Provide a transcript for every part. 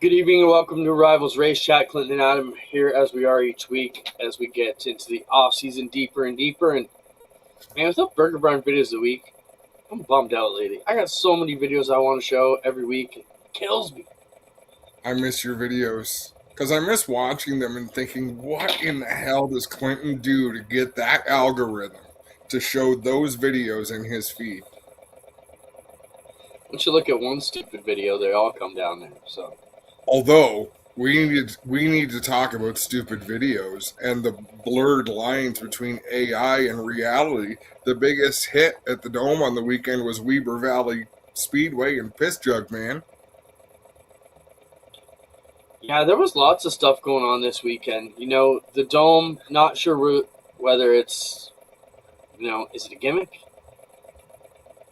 Good evening and welcome to Rivalz Race Chat. Clinton and Adam here as we are each week as we get into the off season deeper and deeper. And man, without Burger Barn videos of the week, I'm bummed out lately. I got so many videos I want to show every week. It kills me. I miss your videos because I miss watching them and thinking, what in the hell does Clinton do to get that algorithm to show those videos in his feed? Once you look at one stupid video, they all come down there. So, although we need to talk about stupid videos and the blurred lines between AI and reality. The biggest hit at the Dome on the weekend was Weber Valley Speedway and Piss Jug Man. yeah, there was lots of stuff going on this weekend. You know, the Dome, not sure whether it's, is it a gimmick?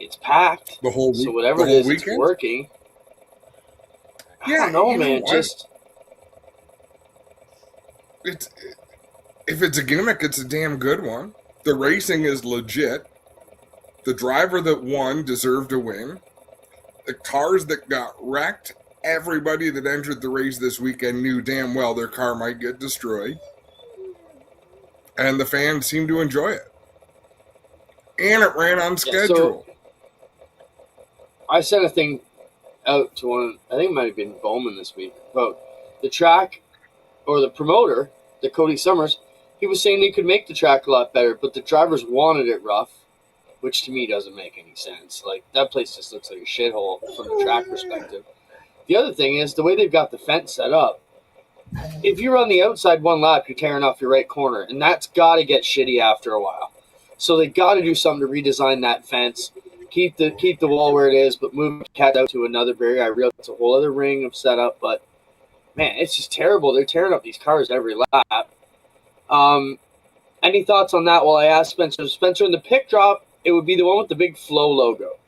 It's packed. The whole week, so whatever it is, it's working. Yeah, I don't know, man. If it's a gimmick, it's a damn good one. The racing is legit. The driver that won deserved a win. The cars that got wrecked, everybody that entered the race this weekend knew damn well their car might get destroyed. And the fans seemed to enjoy it. And it ran on schedule. So I sent a thing out to one, I think it might have been Bowman this week, about the track or the promoter, the Cody Summers. He was saying they could make the track a lot better, but the drivers wanted it rough, which to me doesn't make any sense. Like, that place just looks like a shithole from the track perspective. The other thing is the way they've got the fence set up. If you run the outside one lap, you're tearing off your right corner, and that's got to get shitty after a while. So they got to do something to redesign that fence. Keep the wall where it is, but move the cat out to another barrier. I realize it's a whole other ring of setup, but man, it's just terrible. They're tearing up these cars every lap. Any thoughts on that? Well, I asked Spencer. Spencer, in the pick drop, it would be the one with the big Flow logo.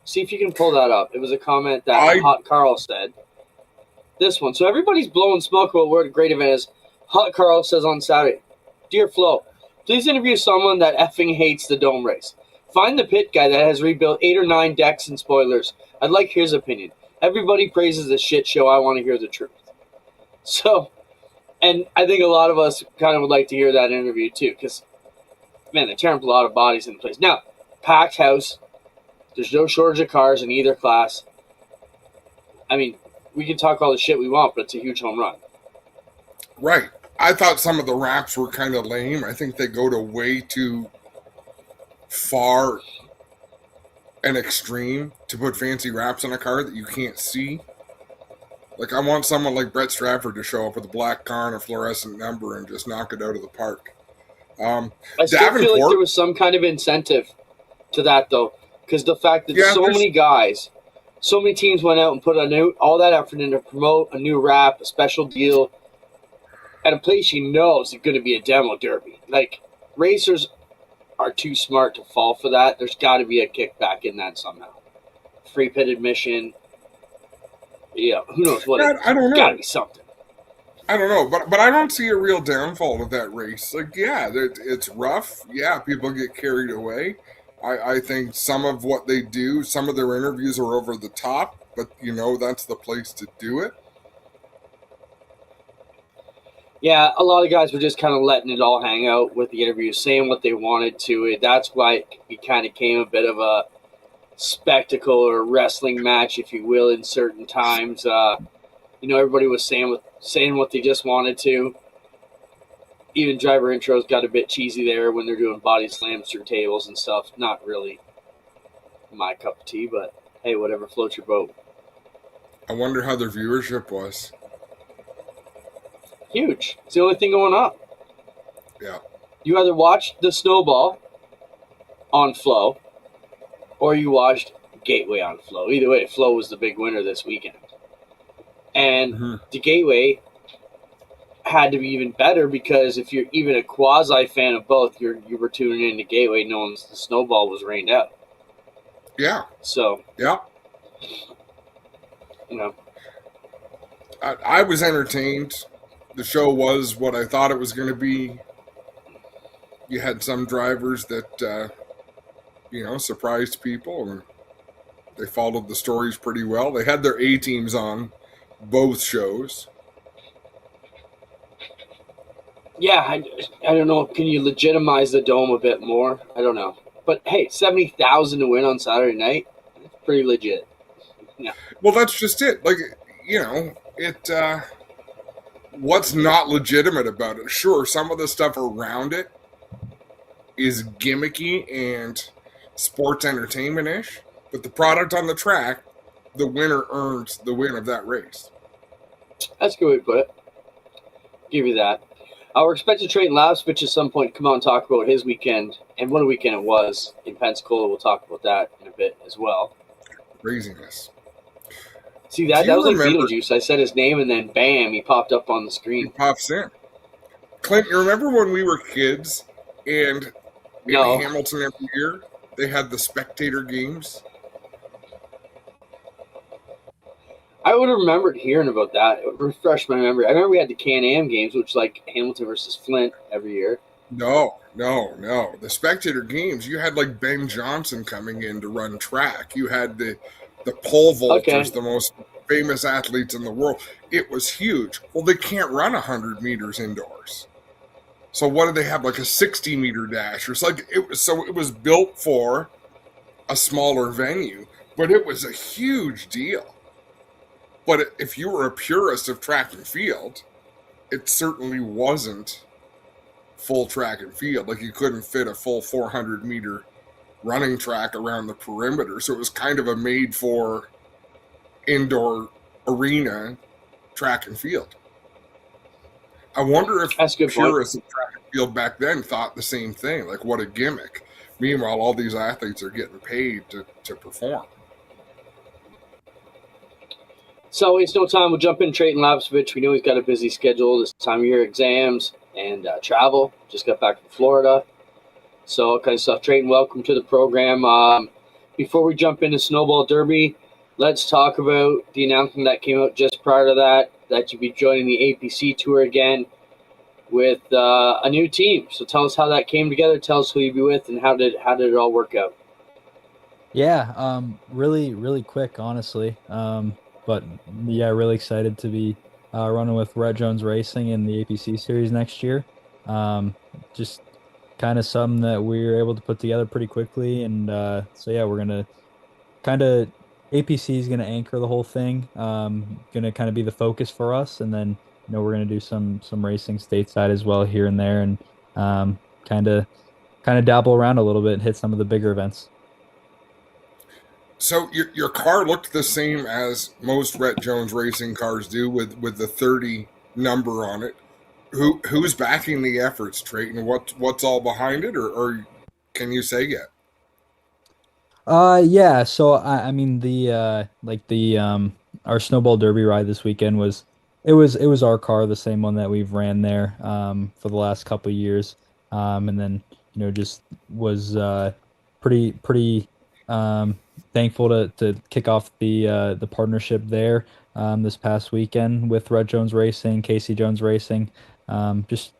See if you can pull that up. It was a comment that Hot Carl said. This one. So everybody's blowing smoke about where the great event is. Hot Carl says on Saturday, "Dear Flo, please interview someone that effing hates the Dome race. Find the pit guy that has rebuilt 8 or 9 decks and spoilers. I'd like his opinion. Everybody praises the shit show. I want to hear the truth." So, and I think a lot of us kind of would like to hear that interview too, because, man, they're tearing up a lot of bodies in place. Now, packed house. There's no shortage of cars in either class. I mean, we can talk all the shit we want, but it's a huge home run. Right. I thought some of the wraps were kind of lame. I think they go to way too far and extreme to put fancy wraps on a car that you can't see. Like, I want someone like Brett Stratford to show up with a black car and a fluorescent number and just knock it out of the park. I still feel like there was some kind of incentive to that, though, because the fact that so many guys, so many teams went out and put all that effort in to promote a new wrap, a special deal, at a place you know is going to be a demo derby. Like, racers are too smart to fall for that. There's got to be a kickback in that somehow. Free pit admission. Yeah, who knows what? I don't know. Got to be something. I don't know, but I don't see a real downfall of that race. Like, yeah, it's rough. Yeah, people get carried away. I think some of what they do, some of their interviews are over the top, but that's the place to do it. Yeah, a lot of guys were just kind of letting it all hang out with the interviews, saying what they wanted to it. That's why it kind of came a bit of a spectacle or wrestling match, if you will, in certain times. Everybody was saying what they just wanted to. Even driver intros got a bit cheesy there when they're doing body slams through tables and stuff. Not really my cup of tea, but hey, whatever floats your boat. I wonder how their viewership was. Huge. It's the only thing going up. Yeah. You either watched the Snowball on Flow or you watched Gateway on Flow. Either way, Flow was the big winner this weekend. And the Gateway had to be even better because if you're even a quasi fan of both, you were tuning in to Gateway knowing the Snowball was rained out. Yeah. So. Yeah. I was entertained. The show was what I thought it was going to be. You had some drivers that, surprised people, and they followed the stories pretty well. They had their A-teams on both shows. Yeah, I don't know. Can you legitimize the Dome a bit more? I don't know. But hey, 70,000 to win on Saturday night, that's pretty legit. Yeah. Well, that's just it. Like, what's not legitimate about it? Sure, some of the stuff around it is gimmicky and sports entertainment-ish, but the product on the track, the winner earns the win of that race. That's a good way to put it. Give you that. We're expecting Trayton Lapsvich at some point to come out and talk about his weekend, and what a weekend it was in Pensacola. We'll talk about that in a bit as well. Craziness. See, that was like Beetlejuice. I said his name, and then bam, he popped up on the screen. He pops in. Clint, you remember when we were kids and in Hamilton every year, they had the spectator games? I would have remembered hearing about that. It would refresh my memory. I remember we had the Can-Am games, which like Hamilton versus Flint every year. No. The spectator games, you had like Ben Johnson coming in to run track. You had the pole vaulters, the most famous athletes in the world. It was huge. Well, they can't run 100 meters indoors. So what do they have, like a 60-meter dash? Or it's like it was built for a smaller venue, but it was a huge deal. But if you were a purist of track and field, it certainly wasn't full track and field. Like you couldn't fit a full 400-meter running track around the perimeter. So it was kind of a made-for indoor arena track and field. I wonder if purists of track and field back then thought the same thing. Like, what a gimmick. Meanwhile, all these athletes are getting paid to perform. So it's no time. We'll jump in Trayton Lapsvich. We know he's got a busy schedule this time of year, exams and travel. Just got back from Florida. So all kinds of stuff. Trayton, welcome to the program. Before we jump into Snowball Derby, let's talk about the announcement that came out just prior to that you'll be joining the APC Tour again with a new team. So tell us how that came together. Tell us who you'll be with and how did it all work out? Yeah, really, really quick, honestly. But yeah, really excited to be running with Red Jones Racing in the APC series next year. Just kind of something that we were able to put together pretty quickly. And so, yeah, we're going to APC is going to anchor the whole thing, going to kind of be the focus for us. And then, we're going to do some racing stateside as well here and there and kind of dabble around a little bit and hit some of the bigger events. So your car looked the same as most Rhett Jones Racing cars do with the 30 number on it. Who's backing the efforts, Trayton? What's all behind it, or can you say yet? Yeah. So I mean our Snowball Derby ride this weekend was our car, the same one that we've ran there for the last couple of years, and then just was pretty thankful to kick off the partnership there this past weekend with Red Jones Racing, Casey Jones Racing. Just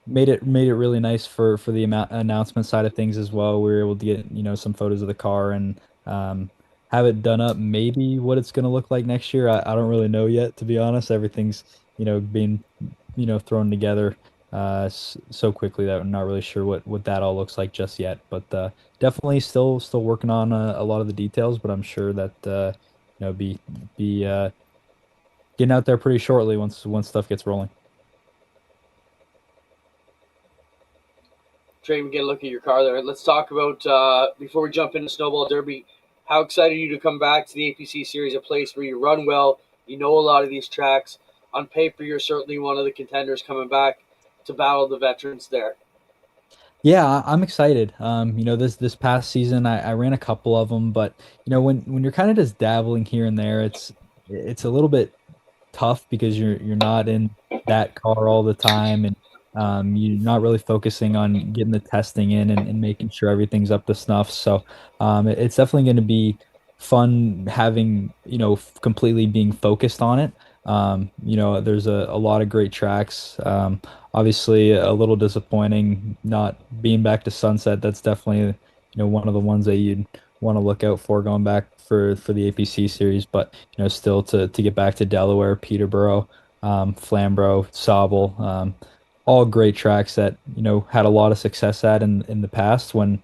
made it really nice for the announcement side of things as well. We were able to get some photos of the car and have it done up. Maybe what it's going to look like next year. I don't really know yet, to be honest. Everything's being thrown together so quickly that I'm not really sure what that all looks like just yet. But definitely still working on a lot of the details. But I'm sure that be getting out there pretty shortly once stuff gets rolling. Trey, we get a look at your car there. Let's talk about, before we jump into Snowball Derby, how excited are you to come back to the APC Series, a place where you run well, you know a lot of these tracks. On paper, you're certainly one of the contenders coming back to battle the veterans there. Yeah, I'm excited. This past season, I ran a couple of them, but, when you're kind of just dabbling here and there, it's a little bit tough because you're not in that car all the time, and you're not really focusing on getting the testing in and making sure everything's up to snuff. So it's definitely going to be fun having, completely being focused on it. There's a lot of great tracks. Obviously, a little disappointing not being back to Sunset. That's definitely, one of the ones that you'd want to look out for going back for the APC series, but still to get back to Delaware, Peterborough, Flamborough, Sauble, all great tracks that had a lot of success at in the past when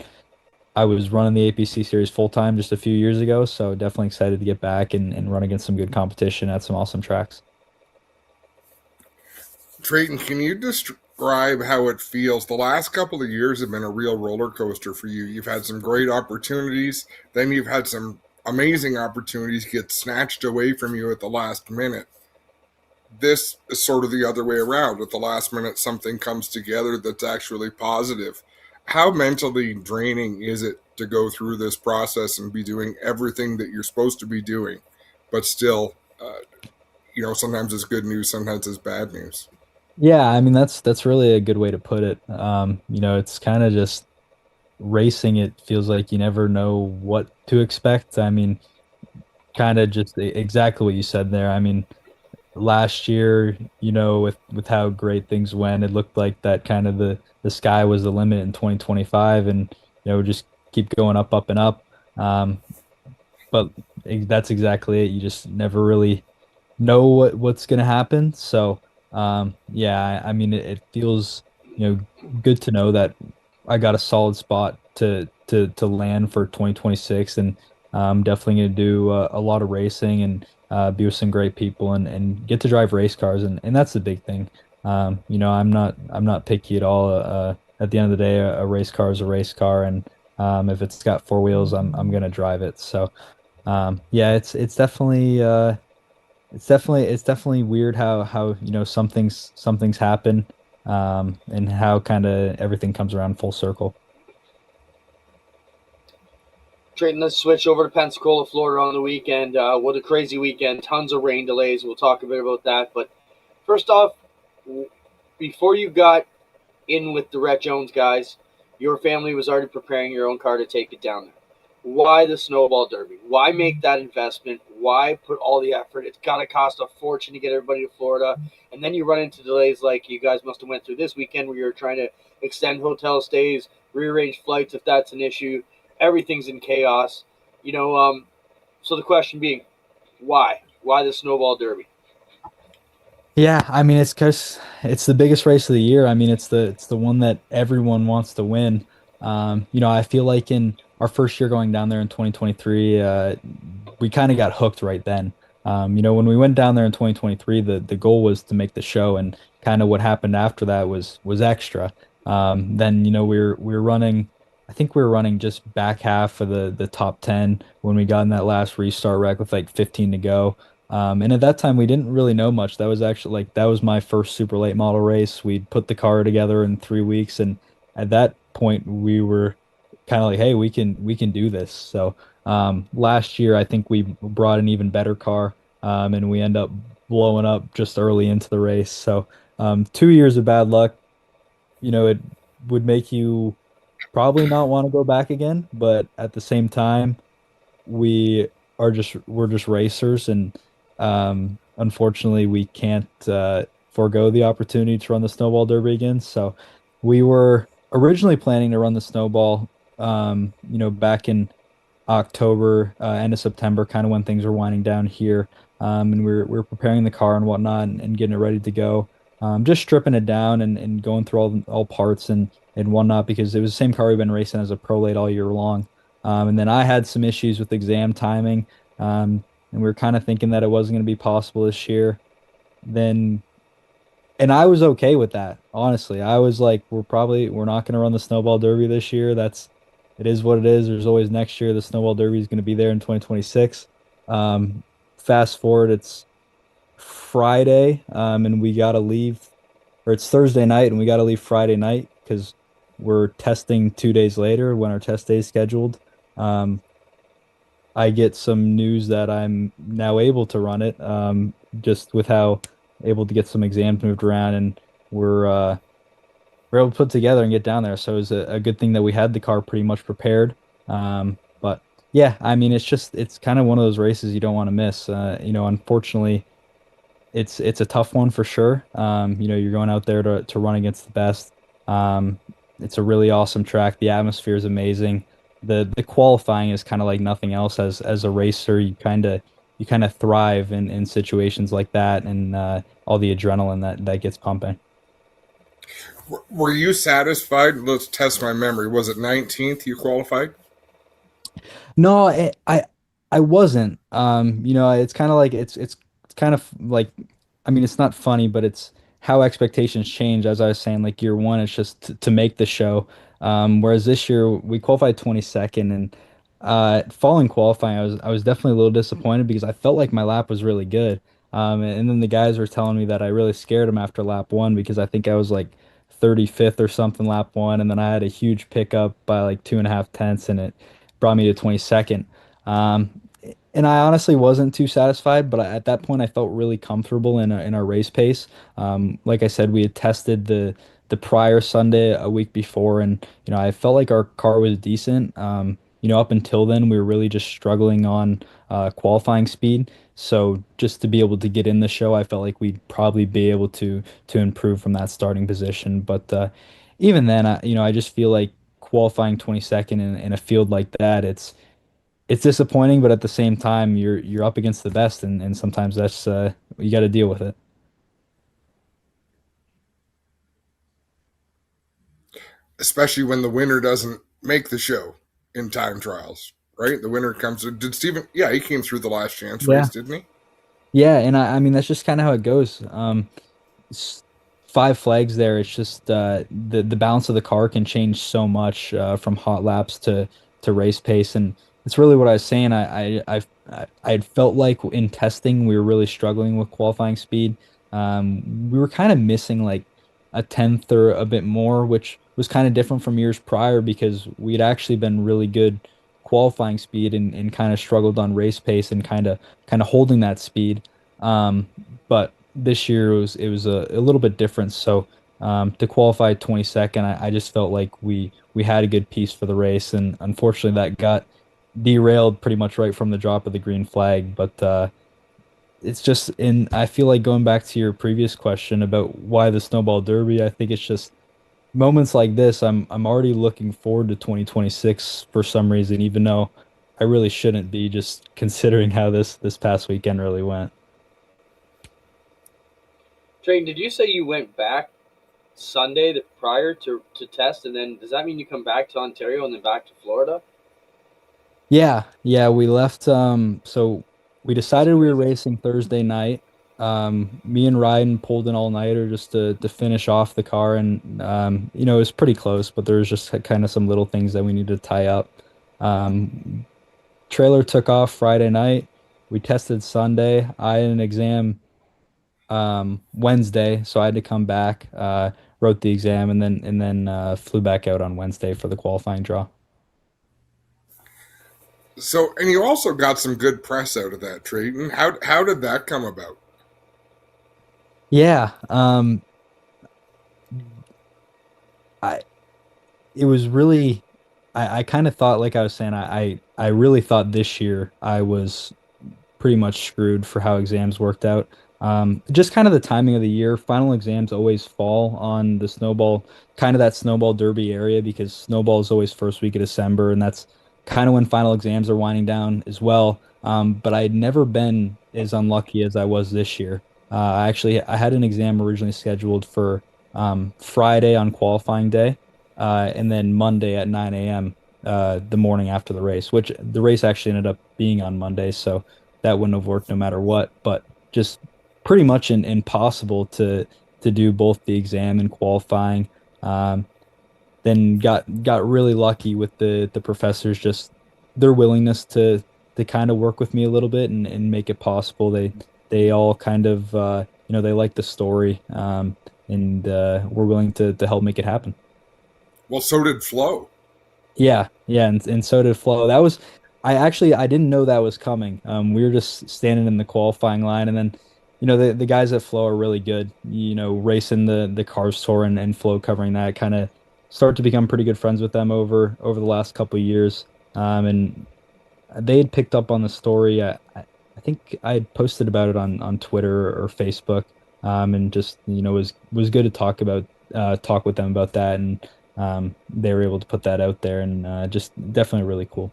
I was running the APC series full time just a few years ago. So definitely excited to get back and run against some good competition at some awesome tracks. Trayton, can you describe how it feels? The last couple of years have been a real roller coaster for you. You've had some great opportunities, then you've had some amazing opportunities get snatched away from you at the last minute. This is sort of the other way around. At the last minute, something comes together that's actually positive. How mentally draining is it to go through this process and be doing everything that you're supposed to be doing, but still, sometimes it's good news, sometimes it's bad news? Yeah, I mean that's really a good way to put it. It's kind of just racing. It feels like you never know what to expect. I mean, kind of just exactly what you said there. I mean, last year, with how great things went, it looked like that kind of the sky was the limit in 2025, and just keep going up and up. But that's exactly it. You just never really know what's going to happen. So, yeah, I mean, it feels, good to know that I got a solid spot to land for 2026, and I'm definitely going to do a lot of racing and be with some great people and get to drive race cars, and that's the big thing. I'm not picky at all. At the end of the day, a race car is a race car, and if it's got four wheels, I'm gonna drive it. So, yeah, it's definitely weird how some things happen, and how kind of everything comes around full circle. Trayton, let's switch over to Pensacola, Florida on the weekend. What a crazy weekend. Tons of rain delays. We'll talk a bit about that. But first off, before you got in with the Rhett Jones guys, your family was already preparing your own car to take it down there. Why the Snowball Derby? Why make that investment? Why put all the effort? It's got to cost a fortune to get everybody to Florida. And then you run into delays like you guys must have went through this weekend where you're trying to extend hotel stays, rearrange flights if that's an issue. Everything's in chaos. So the question being, why? Why the Snowball Derby? Yeah, I mean it's because it's the biggest race of the year. I mean it's the one that everyone wants to win. I feel like in our first year going down there in 2023, we kind of got hooked right then. When we went down there in 2023, the goal was to make the show, and kind of what happened after that was extra. Then we were running. I think we were running just back half of the top 10 when we got in that last restart wreck with like 15 to go. And at that time, we didn't really know much. That was actually that was my first super late model race. We put the car together in 3 weeks, and at that point, we were kind of like, hey, we can do this. So last year, I think we brought an even better car, and we end up blowing up just early into the race. So 2 years of bad luck, it would make you probably not want to go back again, but at the same time, we we're just racers, and unfortunately, we can't forego the opportunity to run the Snowball Derby again. So we were originally planning to run the Snowball, back in October, end of September, kind of when things were winding down here, and we are preparing the car and whatnot, and getting it ready to go. Just stripping it down and going through all parts and whatnot, because it was the same car we've been racing as a pro late all year long. And then I had some issues with exam timing, and we were kind of thinking that it wasn't going to be possible this year. Then, and I was okay with that. Honestly, I was like, we're not going to run the Snowball Derby this year. It is what it is. There's always next year. The Snowball Derby is going to be there in 2026. Fast forward, it's Friday, and we got to leave, or it's Thursday night, and we got to leave Friday night because we're testing 2 days later when our test day is scheduled. I get some news that I'm now able to run it, just with how able to get some exams moved around, and we're able to put together and get down there. So it was a good thing that we had the car pretty much prepared. But yeah, I mean, it's kind of one of those races you don't want to miss. Unfortunately, it's a tough one for sure. You're going out there to run against the best. It's a really awesome track. The atmosphere is amazing. the qualifying is kind of like nothing else. As a racer, you kind of thrive in situations like that, and all the adrenaline that gets pumping. Were you satisfied? Let's test my memory. Was it 19th you qualified? No, I wasn't. It's kind of like it's kind of like, I mean, it's not funny, but it's how expectations change. As I was saying, like year one, it's just to make the show. Whereas this year we qualified 22nd, and following qualifying, I was definitely a little disappointed because I felt like my lap was really good. And then the guys were telling me that I really scared them after lap one because I think I was like 35th or something lap one, and then I had a huge pickup by like 2.5 tenths, and it brought me to 22nd. Um, and I honestly wasn't too satisfied, but at that point I felt really comfortable in our race pace. Like I said, we had tested the prior Sunday a week before, and I felt like our car was decent. Up until then, we were really just struggling on qualifying speed. So just to be able to get in the show, I felt like we'd probably be able to improve from that starting position. But even then, I just feel like qualifying 22nd in a field like that, it's disappointing, but at the same time, you're up against the best, and sometimes that's you got to deal with it. Especially when the winner doesn't make the show in time trials, right? The winner comes. Did Steven? Yeah, he came through the last chance race, Yeah. didn't he? Yeah, and I mean that's just kind of how it goes. S- Five flags there. It's just the balance of the car can change so much from hot laps to race pace, and it's really what I was saying. I had felt like in testing we were really struggling with qualifying speed. We were kind of missing like a tenth or a bit more, which was kind of different from years prior because we'd actually been really good qualifying speed and kind of struggled on race pace and kind of holding that speed. Um, but this year it was a little bit different. So to qualify 22nd, I just felt like we had a good piece for the race, and unfortunately that got derailed pretty much right from the drop of the green flag. But it's just in I feel like going back to your previous question about why the snowball derby, I think it's just moments like this. I'm already looking forward to 2026 for some reason, even though I really shouldn't be, just considering how this past weekend really went. Train, did you say you went back Sunday prior to test, and then does that mean you come back to Ontario and then back to Florida? Yeah, yeah, we left. So we That's decided we were crazy. racing Thursday night. Me and Ryden pulled an all-nighter just to finish off the car, and it was pretty close, but there was just kind of some little things that we needed to tie up. Um, Trailer took off Friday night. We tested Sunday. I had an exam Wednesday, so I had to come back, wrote the exam, and then flew back out on Wednesday for the qualifying draw. So, and you also got some good press out of that, Trayton. How did that come about? Yeah, I it was really I kind of thought, like I was saying, I really thought this year I was pretty much screwed for how exams worked out. Just kind of the timing of the year. Final exams always fall on the snowball, kind of that snowball derby area because snowball is always first week of December, and that's kind of when final exams are winding down as well. But I had never been as unlucky as I was this year. I had an exam originally scheduled for Friday on qualifying day, and then Monday at 9 a.m. The morning after the race, which the race actually ended up being on Monday, so that wouldn't have worked no matter what. But just pretty much impossible to do both the exam and qualifying. Um, then got really lucky with the professors, just their willingness to kind of work with me a little bit and make it possible. They all kind of they like the story, and were willing to help make it happen. Well, so did Flo. Yeah, yeah, and so did Flo. I didn't know that was coming. We were just standing in the qualifying line, and then, the guys at Flo are really good. Racing the Cars Tour and Flo covering that, kind of start to become pretty good friends with them over the last couple of years. And they had picked up on the story. I think I had posted about it on Twitter or Facebook, and just was good to talk with them about that, and they were able to put that out there, and just definitely really cool.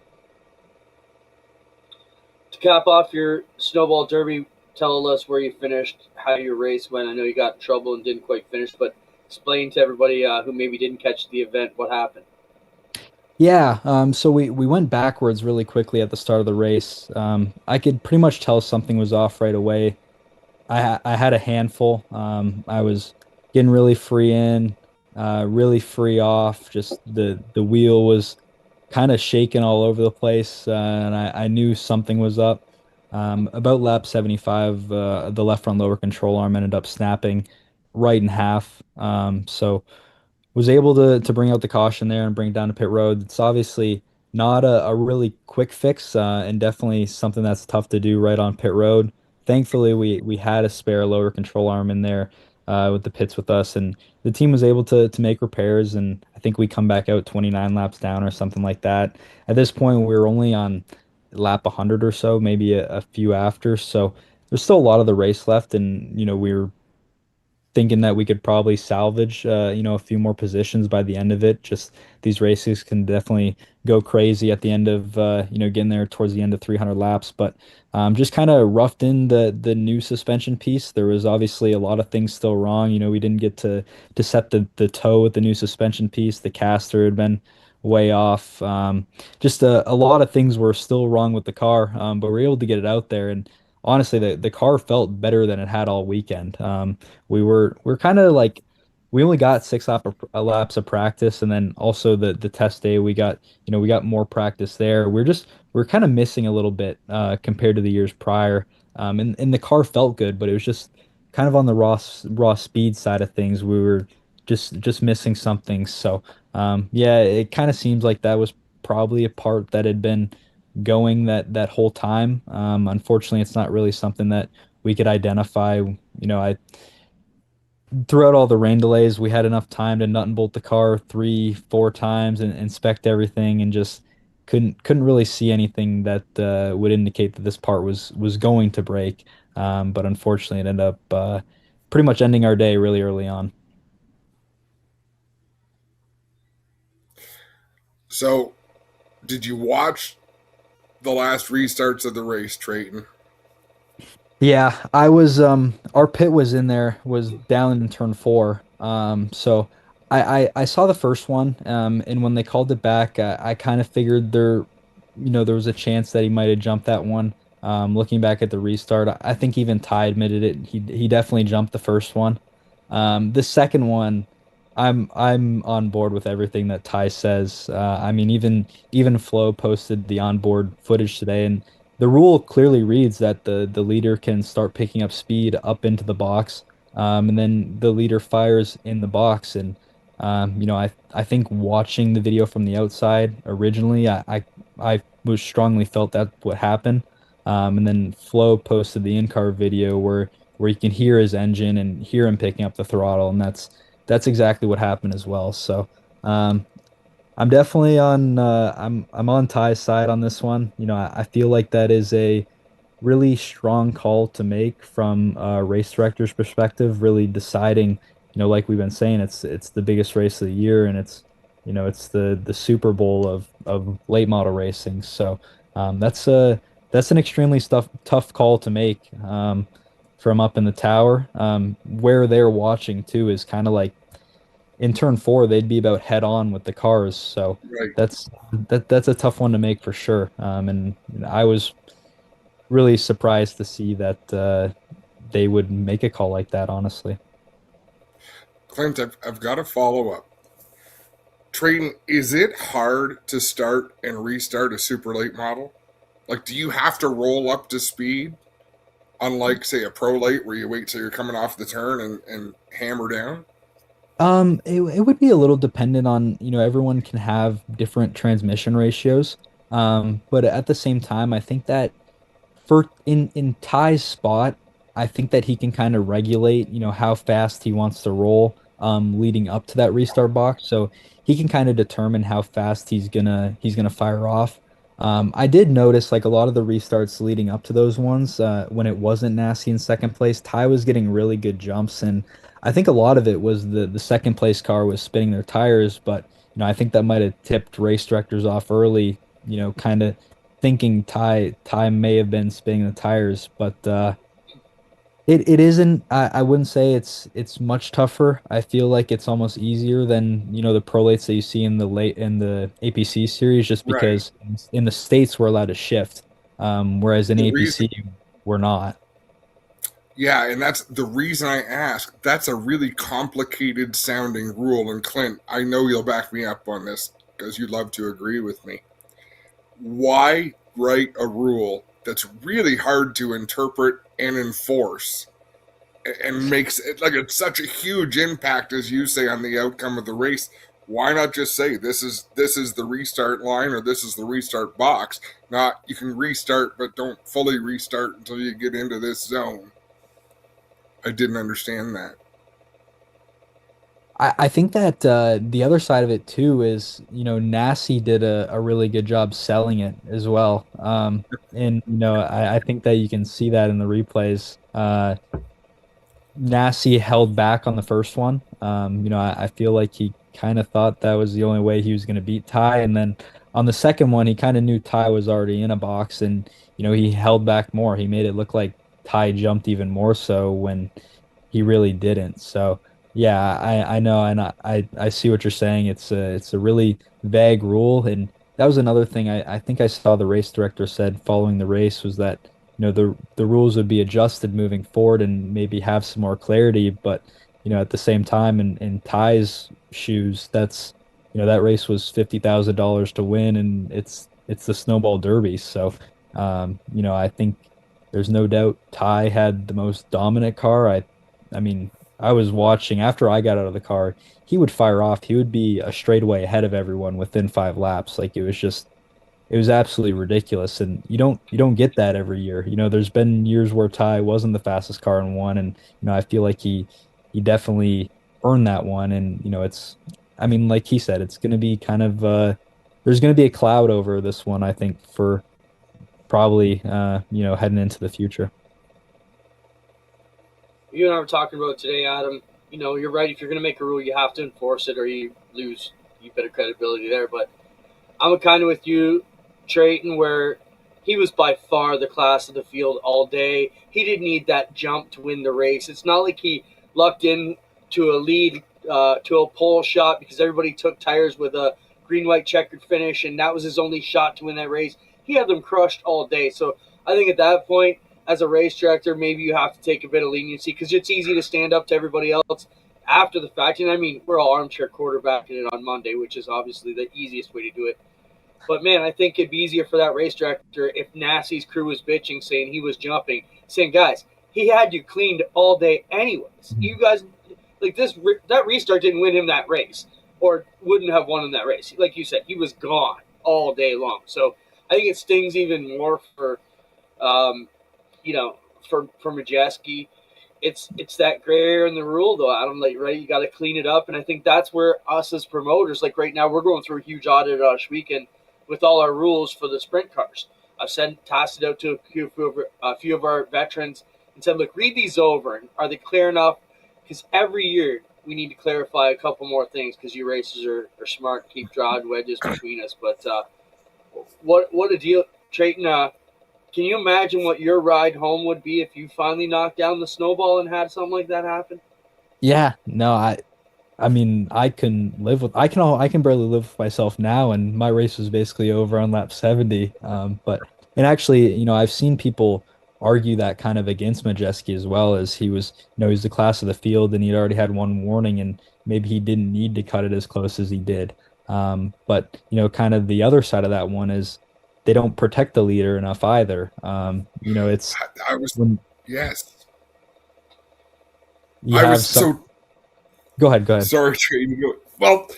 To cap off your snowball derby, tell us where you finished, how your race went. I know you got in trouble and didn't quite finish, but explain to everybody who maybe didn't catch the event what happened. Yeah, so we went backwards really quickly at the start of the race. I could pretty much tell something was off right away. I had a handful. I was getting really free in, really free off. Just the wheel was kind of shaking all over the place, and I knew something was up. About lap 75, the left front lower control arm ended up snapping right in half. So was able to bring out the caution there and bring it down to pit road. It's obviously not a really quick fix, and definitely something that's tough to do right on pit road. Thankfully, we had a spare lower control arm in there with the pits with us, and the team was able to make repairs. And I think we come back out 29 laps down or something like that. At this point, we were only on lap 100 or so, maybe a few after. So there's still a lot of the race left, and we were thinking that we could probably salvage, a few more positions by the end of it. Just these races can definitely go crazy at the end of, getting there towards the end of 300 laps. But just kind of roughed in the new suspension piece. There was obviously a lot of things still wrong. We didn't get to set the toe with the new suspension piece. The caster had been way off. Just a lot of things were still wrong with the car, but we were able to get it out there. And honestly, the car felt better than it had all weekend. We're kind of like we only got laps of practice, and then also the test day we got more practice there. We're kind of missing a little bit compared to the years prior. And the car felt good, but it was just kind of on the raw speed side of things. We were just missing something. So yeah, it kind of seems like that was probably a part that had been going that whole time. Unfortunately, it's not really something that we could identify. I throughout all the rain delays, we had enough time to nut and bolt the car 3, 4 times and inspect everything, and just couldn't really see anything that would indicate that this part was going to break. But unfortunately, it ended up pretty much ending our day really early on. So, did you watch the last restarts of the race, Trayton? Yeah, I was our pit was in there, was down in turn four. So I saw the first one, and when they called it back, I kind of figured there was a chance that he might have jumped that one. Looking back at the restart, I think even Ty admitted it. He definitely jumped the first one. The second one, I'm on board with everything that Ty says. I mean, even Flo posted the onboard footage today, and the rule clearly reads that the leader can start picking up speed up into the box, and then the leader fires in the box. And I think watching the video from the outside originally, I was strongly felt that what happened. And then Flo posted the in-car video where you can hear his engine and hear him picking up the throttle, and that's exactly what happened as well. So um, I'm definitely I'm on Ty's side on this one. I feel like that is a really strong call to make from a race director's perspective, really deciding, like we've been saying, it's the biggest race of the year, and it's the Super Bowl of late model racing. So that's an extremely tough call to make from up in the tower. Where they're watching too is kind of like in turn four, they'd be about head on with the cars. So Right. that's a tough one to make for sure. And I was really surprised to see that they would make a call like that, honestly. Clint, I've got to follow up. Trayton, is it hard to start and restart a super late model? Like, do you have to roll up to speed? Unlike, say, a pro late where you wait till you're coming off the turn and hammer down? It would be a little dependent on, everyone can have different transmission ratios. But at the same time, I think that for in Ty's spot, I think that he can kind of regulate, how fast he wants to roll, leading up to that restart box. So he can kind of determine how fast he's gonna fire off. I did notice like a lot of the restarts leading up to those ones, when it wasn't Nasty in second place, Ty was getting really good jumps, and I think a lot of it was the second place car was spinning their tires, but I think that might have tipped race directors off early, kind of thinking Ty may have been spinning the tires, but it isn't. I wouldn't say it's much tougher. I feel like it's almost easier than the prolates that you see in the APC series, just Right. because in the States we're allowed to shift, whereas in The reason, APC we're not. yeah, and that's the reason I ask. That's a really complicated sounding rule. And Clint, I know you'll back me up on this because you'd love to agree with me. Why write a rule that's really hard to interpret and enforce and makes it like it's such a huge impact, as you say, on the outcome of the race? Why not just say this is the restart line or this is the restart box? Not you can restart but don't fully restart until you get into this zone. I didn't understand that. I think that the other side of it too is, Nassi did a really good job selling it as well. And I think that you can see that in the replays. Nassi held back on the first one. I feel like he kind of thought that was the only way he was going to beat Ty, and then on the second one, he kind of knew Ty was already in a box, and he held back more. He made it look like Ty jumped even more so when he really didn't. So yeah, I know, and I see what you're saying. It's a really vague rule, and that was another thing I think I saw the race director said following the race was that the rules would be adjusted moving forward and maybe have some more clarity, but at the same time in Ty's shoes, that's that race was $50,000 to win, and it's the Snowball Derby, so I think there's no doubt Ty had the most dominant car. I mean, I was watching after I got out of the car, he would fire off. He would be a straightaway ahead of everyone within 5 laps. Like it was absolutely ridiculous. And you don't get that every year. There's been years where Ty wasn't the fastest car and won, and I feel like he definitely earned that one. And I mean, like he said, it's going to be kind of there's going to be a cloud over this one, I think, for probably heading into the future. You and I were talking about today, Adam. You're right. If you're going to make a rule, you have to enforce it, or you lose a bit of credibility there. But I'm kind of with you, Trayton, where he was by far the class of the field all day. He didn't need that jump to win the race. It's not like he lucked in to a lead, to a pole shot because everybody took tires with a green-white checkered finish, and that was his only shot to win that race. He had them crushed all day. So I think at that point, as a race director, maybe you have to take a bit of leniency because it's easy to stand up to everybody else after the fact. And I mean, we're all armchair quarterbacking it on Monday, which is obviously the easiest way to do it. But man, I think it'd be easier for that race director if Nassi's crew was bitching, saying he was jumping, saying, guys, he had you cleaned all day anyways. You guys, like that restart didn't win him that race or wouldn't have won him that race. Like you said, he was gone all day long. So I think it stings even more for, for Majeski. It's that gray area in the rule, though, Adam. Like, right, you got to clean it up, and I think that's where us as promoters, like right now, we're going through a huge audit this weekend with all our rules for the sprint cars. I've tasked it out to a few of our veterans and said, look, read these over, and are they clear enough? Because every year we need to clarify a couple more things because you racers are smart, keep drawing wedges between us. But what a deal, Trayton. Can you imagine what your ride home would be if you finally knocked down the snowball and had something like that happen? Yeah, no, I mean, I can barely live with myself now, and my race was basically over on lap 70. And actually, I've seen people argue that kind of against Majeski as well, as he was, he's the class of the field and he'd already had one warning and maybe he didn't need to cut it as close as he did. But kind of the other side of that one is they don't protect the leader enough either. It's I was when yes. you I have was some. so Go ahead. sorry, Trayton. Well,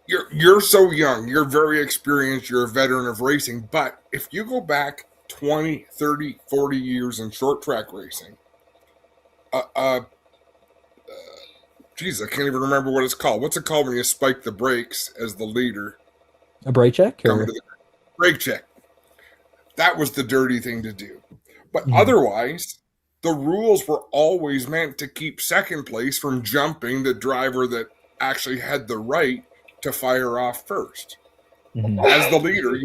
you're so young. You're very experienced. You're a veteran of racing. But if you go back 20, 30, 40 years in short track racing, geez, I can't even remember what it's called. What's it called when you spike the brakes as the leader? A brake check Coming or to the brake check. That was the dirty thing to do. But Mhm. otherwise, the rules were always meant to keep second place from jumping the driver that actually had the right to fire off first. Mhm. As the leader,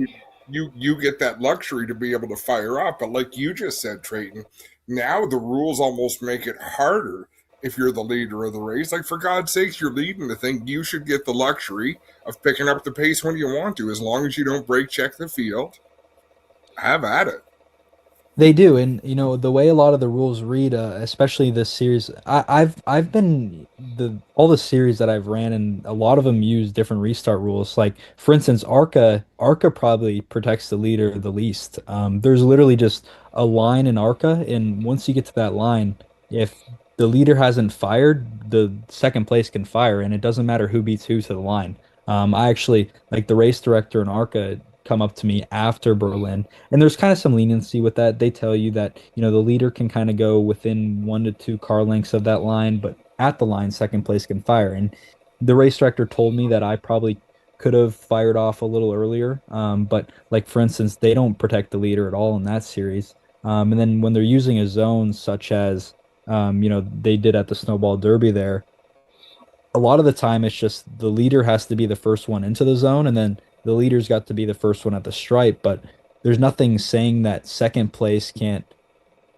you get that luxury to be able to fire off. But like you just said, Trayton, now the rules almost make it harder if you're the leader of the race. Like, for God's sakes, you're leading the thing. You should get the luxury of picking up the pace when you want to, as long as you don't brake check the field. Have at it. They do, and the way a lot of the rules read, especially this series, I've been all the series that I've ran, and a lot of them use different restart rules. Like for instance, Arca probably protects the leader the least. There's literally just a line in Arca, and once you get to that line, if the leader hasn't fired, the second place can fire, and it doesn't matter who beats who to the line. I actually like the race director in Arca come up to me after Berlin. And there's kind of some leniency with that. They tell you that, the leader can kind of go within 1 to 2 car lengths of that line, but at the line, second place can fire. And the race director told me that I probably could have fired off a little earlier. But like for instance, they don't protect the leader at all in that series. And then when they're using a zone such as they did at the Snowball Derby there, a lot of the time it's just the leader has to be the first one into the zone, and then the leader's got to be the first one at the stripe. But there's nothing saying that second place can't,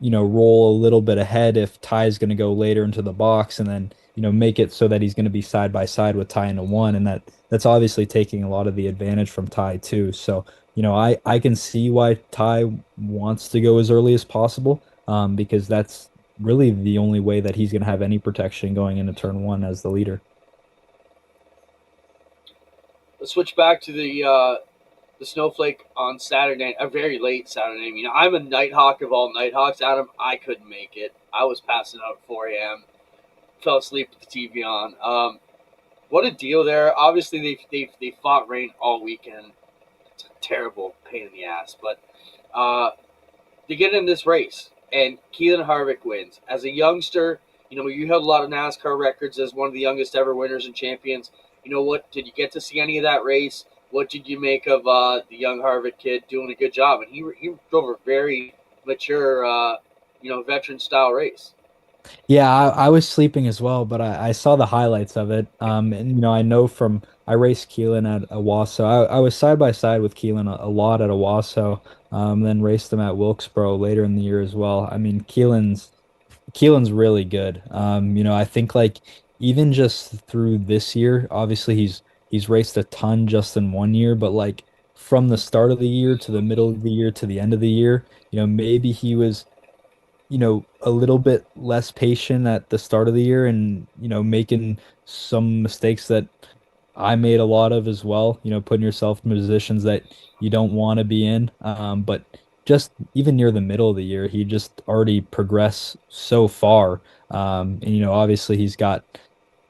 roll a little bit ahead if Ty is going to go later into the box, and then, make it so that he's going to be side by side with Ty into one. And that's obviously taking a lot of the advantage from Ty too. So, I can see why Ty wants to go as early as possible, because that's really the only way that he's going to have any protection going into turn one as the leader. Let's switch back to the snowflake on Saturday, a very late Saturday. I mean, I'm a Nighthawk of all Nighthawks, Adam. I couldn't make it. I was passing out at 4 a.m. Fell asleep with the TV on. What a deal there. Obviously, they fought rain all weekend. It's a terrible pain in the ass, but they get in this race, and Keelan Harvick wins. As a youngster, you held a lot of NASCAR records as one of the youngest ever winners and champions. You know what? Did you get to see any of that race? What did you make of the young Harvick kid doing a good job? And he drove a very mature, veteran-style race. Yeah, I was sleeping as well, but I saw the highlights of it. And I know I raced Keelan at Owasso. I was side by side with Keelan a lot at Owasso, then raced him at Wilkesboro later in the year as well. I mean, Keelan's really good. I think like even just through this year, obviously he's raced a ton just in one year, but like from the start of the year to the middle of the year to the end of the year, maybe he was a little bit less patient at the start of the year and, making some mistakes that I made a lot of as well, putting yourself in positions that you don't want to be in. But just even near the middle of the year, he just already progressed so far. And, obviously he's got,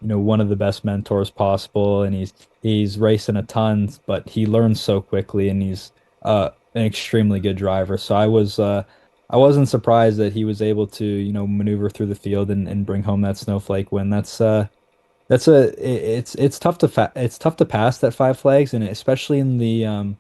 one of the best mentors possible, and he's racing a ton, but he learns so quickly, and he's an extremely good driver. So I wasn't surprised that he was able to, maneuver through the field and bring home that snowflake win. It's tough to it's tough to pass that five flags, and especially in the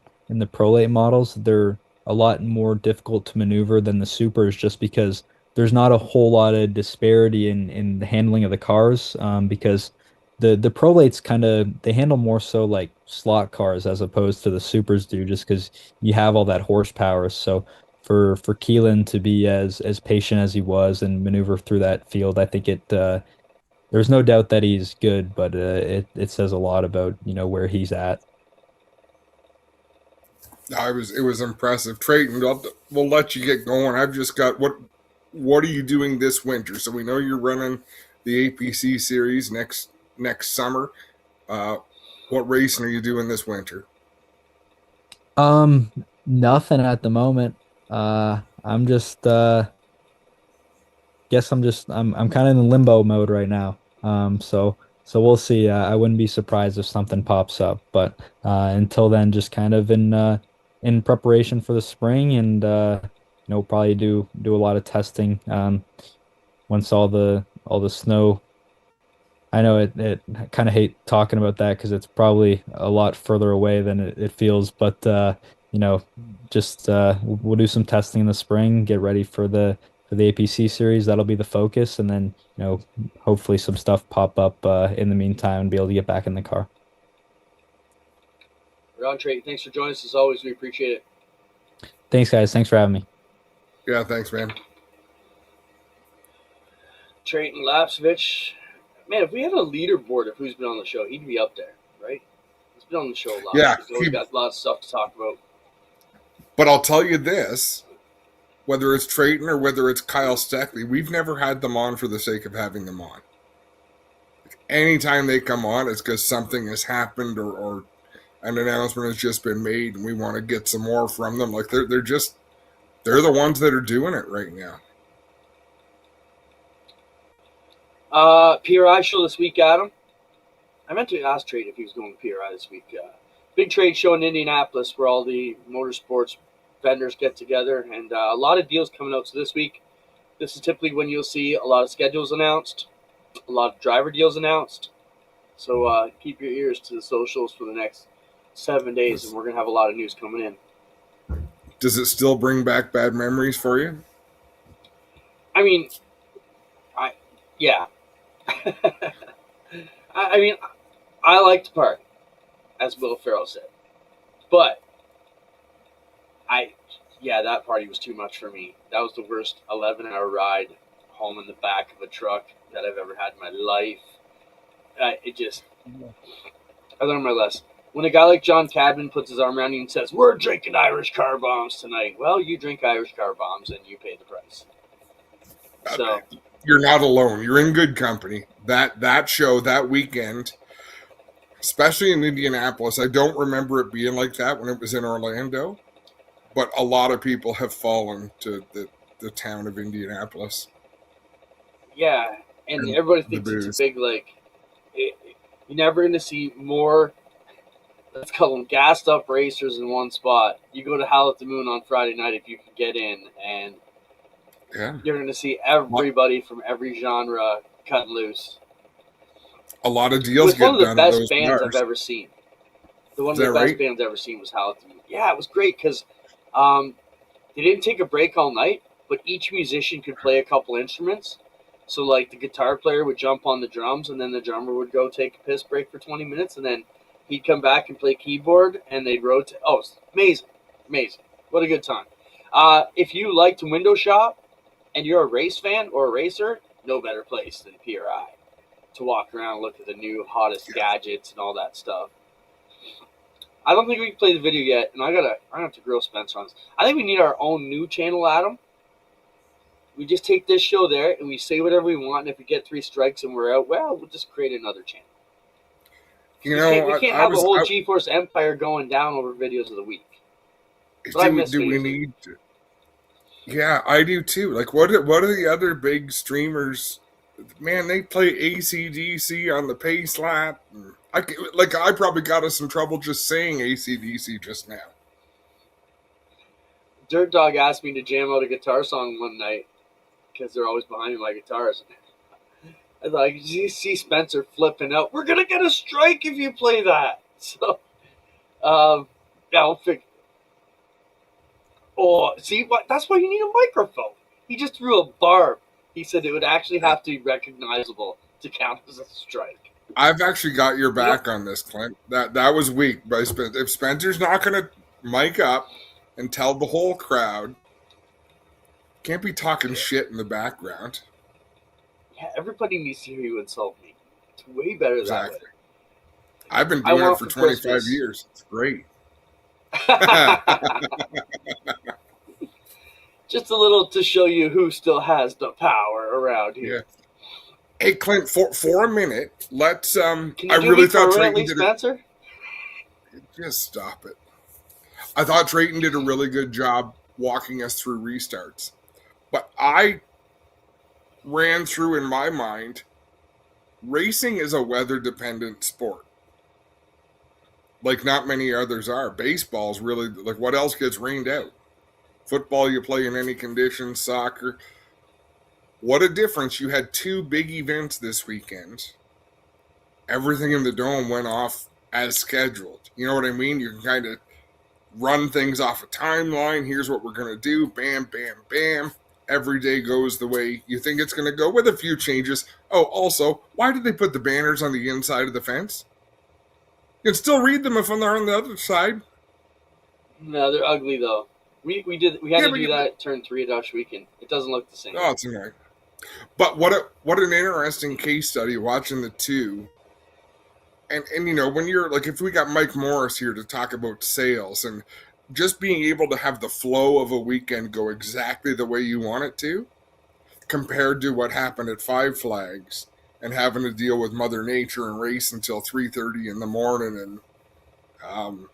prolate models, they're a lot more difficult to maneuver than the supers, just because there's not a whole lot of disparity in the handling of the cars, because the prolates kind of they handle more so like slot cars as opposed to the supers do, just because you have all that horsepower. So for Keelan to be as patient as he was and maneuver through that field, I think there's no doubt that he's good, but it says a lot about where he's at. It was impressive. Trayton, we'll let you get going. I've just got what are you doing this winter? So we know you're running the APC series next summer. What racing are you doing this winter? Nothing at the moment. I'm just guess I'm kind of in limbo mode right now. So we'll see. I wouldn't be surprised if something pops up, but until then, just kind of in preparation for the spring, and probably do a lot of testing once all the snow. I know I kind of hate talking about that because it's probably a lot further away than it feels, but just we'll do some testing in the spring, get ready for the APC series. That'll be the focus, and then hopefully some stuff pop up in the meantime and be able to get back in the car. Ron Trey, thanks for joining us as always. We appreciate it. Thanks, guys. Thanks for having me. Yeah, thanks, man. Trayton Lapsevich. Man, if we had a leaderboard of who's been on the show, he'd be up there, right? He's been on the show a lot. Yeah. He's always got a lot of stuff to talk about. But I'll tell you this, whether it's Trayton or whether it's Kyle Steckley, we've never had them on for the sake of having them on. Anytime they come on, it's because something has happened or an announcement has just been made and we want to get some more from them. Like they're the ones that are doing it right now. PRI show this week, Adam. I meant to ask Trade if he was going to PRI this week. Big trade show in Indianapolis where all the motorsports vendors get together, and a lot of deals coming out. So this week, this is typically when you'll see a lot of schedules announced, a lot of driver deals announced. So keep your ears to the socials for the next 7 days, and we're going to have a lot of news coming in. Does it still bring back bad memories for you? I mean, yeah. I mean, I like to party, as Will Ferrell said. But, that party was too much for me. That was the worst 11-hour ride home in the back of a truck that I've ever had in my life. I learned my lesson. When a guy like John Cadman puts his arm around you and says, "We're drinking Irish car bombs tonight," well, you drink Irish car bombs and you pay the price. So you're not alone. You're in good company. That show, that weekend, especially in Indianapolis, I don't remember it being like that when it was in Orlando, but a lot of people have fallen to the town of Indianapolis. Yeah, and everybody thinks it's a big, you're never going to see more, let's call them gassed up racers in one spot. You go to Howl at the Moon on Friday night if you can get in, and you're going to see everybody from every genre cut loose. A lot of deals get done. One of the best bands I've ever seen. One of the best bands I've ever seen was Howl at the Moon. Yeah, it was great because they didn't take a break all night, but each musician could play a couple instruments. So, the guitar player would jump on the drums, and then the drummer would go take a piss break for 20 minutes, and then he'd come back and play keyboard, and they'd rotate. Oh, it's amazing. Amazing. What a good time. If you like to window shop and you're a race fan or a racer, no better place than PRI to walk around and look at the new hottest gadgets and all that stuff. I don't think we can play the video yet, and I'm gonna have to grill Spencer on this. I think we need our own new channel, Adam. We just take this show there and we say whatever we want, and if we get 3 strikes and we're out, well, we'll just create another channel. We can't have a whole G-Force empire going down over videos of the week. Do we need to? Yeah, I do too. What are the other big streamers? Man, they play AC/DC on the pace lap. I probably got us some trouble just saying AC/DC just now. Dirt Dog asked me to jam out a guitar song one night because they're always behind me my guitars. I thought, you see Spencer flipping out. We're gonna get a strike if you play that. So, I'll fix. Oh, see, that's why you need a microphone. He just threw a barb. He said it would actually have to be recognizable to count as a strike. I've actually got your back on this, Clint. That was weak by Spencer. If Spencer's not going to mic up and tell the whole crowd, can't be talking shit in the background. Yeah, everybody needs to hear you insult me. It's way better that way. I've been doing it for 25 years. It's great. Just a little to show you who still has the power around here. Yeah. Hey, Clint, for a minute, let's. Can you really thought Trayton did Spencer? Just stop it. I thought Trayton did a really good job walking us through restarts, but I ran through in my mind. Racing is a weather-dependent sport. Like not many others are. Baseball's really what else gets rained out? Football, you play in any conditions. Soccer. What a difference. You had 2 big events this weekend. Everything in the dome went off as scheduled. You know what I mean? You can kind of run things off a timeline. Here's what we're going to do. Bam, bam, bam. Every day goes the way you think it's going to go with a few changes. Oh, also, why did they put the banners on the inside of the fence? You can still read them if they're on the other side. No, they're ugly though. We had to do that at turn 3 at Osh Weekend. It doesn't look the same. Oh, it's annoying. But what an interesting case study watching the two. And you know, when you're like, if we got Mike Morris here to talk about sales and just being able to have the flow of a weekend go exactly the way you want it to, compared to what happened at Five Flags and having to deal with Mother Nature and race until 3:30 in the morning, and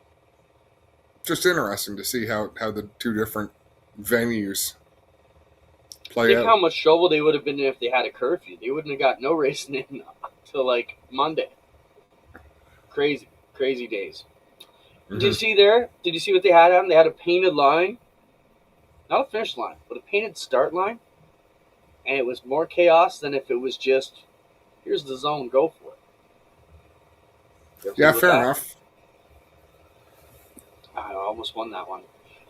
just interesting to see how the two different venues play out. Think how much trouble they would have been in if they had a curfew. They wouldn't have got no racing in until like Monday. Crazy days. Mm-hmm. Did you see what they had on? They had a painted line. Not a finish line, but a painted start line. And it was more chaos than if it was just, here's the zone, go for it. Yeah, fair enough. I almost won that one.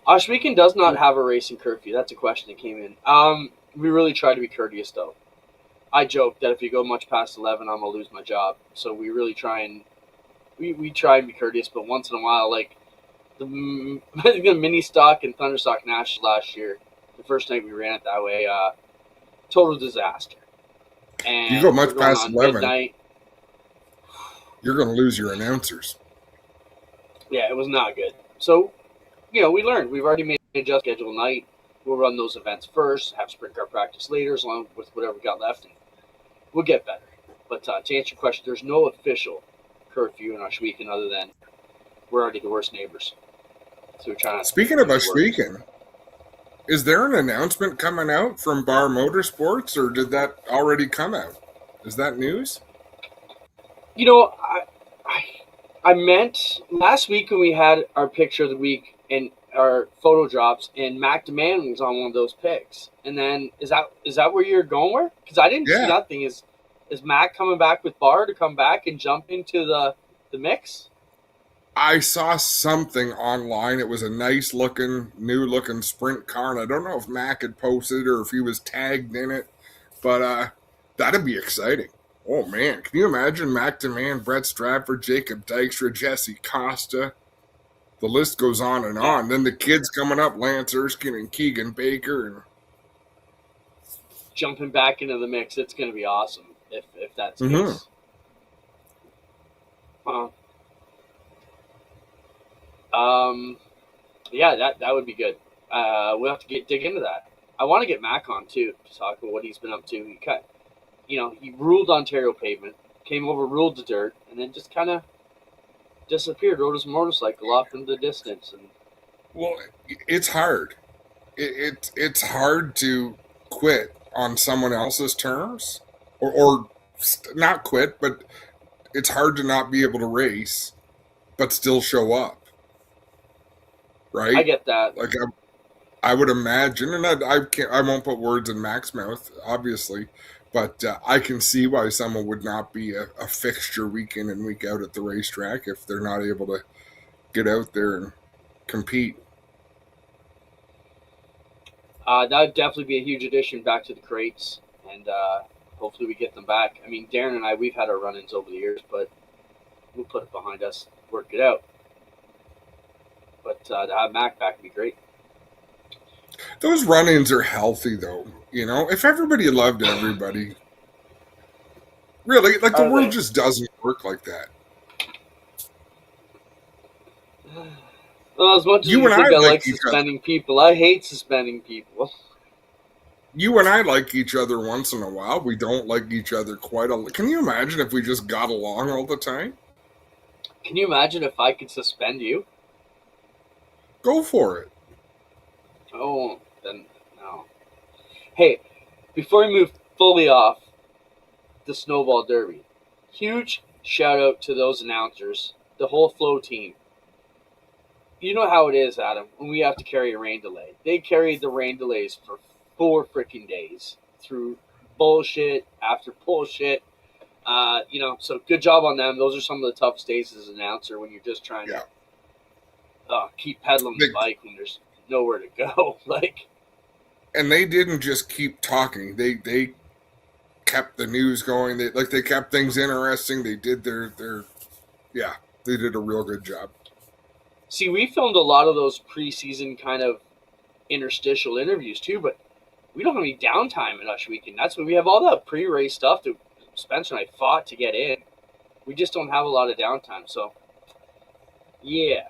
Osh Weekend does not have a racing curfew. That's a question that came in. We really try to be courteous, though. I joke that if you go much past 11, I'm going to lose my job. So we really try and we try and be courteous, but once in a while, like the mini stock and Thunder Stock National last year, the first night we ran it that way, total disaster. And you go much past 11, midnight, you're going to lose your announcers. Yeah, it was not good. So, you know, we learned. We've already made an adjust schedule night. We'll run those events first, have sprint car practice later, as long with whatever we got left, and we'll get better. But to answer your question, there's no official curfew in Osh Weekend other than we're already the worst neighbors. So we're trying to. Speaking of Osh Weekend, is there an announcement coming out from Bar Motorsports, or did that already come out? Is that news? You know, I meant last week when we had our picture of the week and our photo drops, and Mac DeMann was on one of those picks. And then is that where you're going with? Because I didn't see nothing. Is Mac coming back with Bar to come back and jump into the mix? I saw something online. It was a nice looking, new looking sprint car, and I don't know if Mac had posted or if he was tagged in it, but that'd be exciting. Oh man, can you imagine Mac DeMann, Brett Stratford, Jacob Dykstra, Jesse Costa? The list goes on and on. Then the kids coming up, Lance Erskine and Keegan Baker, and jumping back into the mix. It's going to be awesome if that's the case. Yeah, that would be good. We'll have to dig into that. I want to get Mac on too to talk about what he's been up to. He ruled Ontario pavement, came over, ruled the dirt, and then just kind of disappeared, rode his motorcycle off into the distance. And well, it's hard. It's hard to quit on someone else's terms, or not quit, but it's hard to not be able to race, but still show up. Right? I get that. Like I would imagine, and I won't put words in Mac's mouth, obviously, but I can see why someone would not be a fixture week in and week out at the racetrack if they're not able to get out there and compete. That would definitely be a huge addition back to the crates, and hopefully we get them back. I mean, Darren and I, we've had our run-ins over the years, but we'll put it behind us, work it out. But to have Mac back would be great. Those run-ins are healthy, though. You know, if everybody loved everybody, really, like the world just doesn't work like that. Well, as much as you think I like suspending people, I hate suspending people. You and I like each other once in a while. We don't like each other quite a lot. Can you imagine if we just got along all the time? Can you imagine if I could suspend you? Go for it. Oh, then no. Hey, before we move fully off the Snowball Derby, huge shout out to those announcers, the whole Flow team. You know how it is, Adam, when we have to carry a rain delay. They carried the rain delays for 4 freaking days through bullshit after bullshit. So good job on them. Those are some of the toughest days as an announcer when you're just trying to keep pedaling the bike when there's nowhere to go. And they didn't just keep talking. They kept the news going. They kept things interesting. They did their they did a real good job. See, we filmed a lot of those preseason kind of interstitial interviews too, but we don't have any downtime at Ush Weekend. That's why we have all that pre-race stuff that Spencer and I fought to get in. We just don't have a lot of downtime. So, yeah,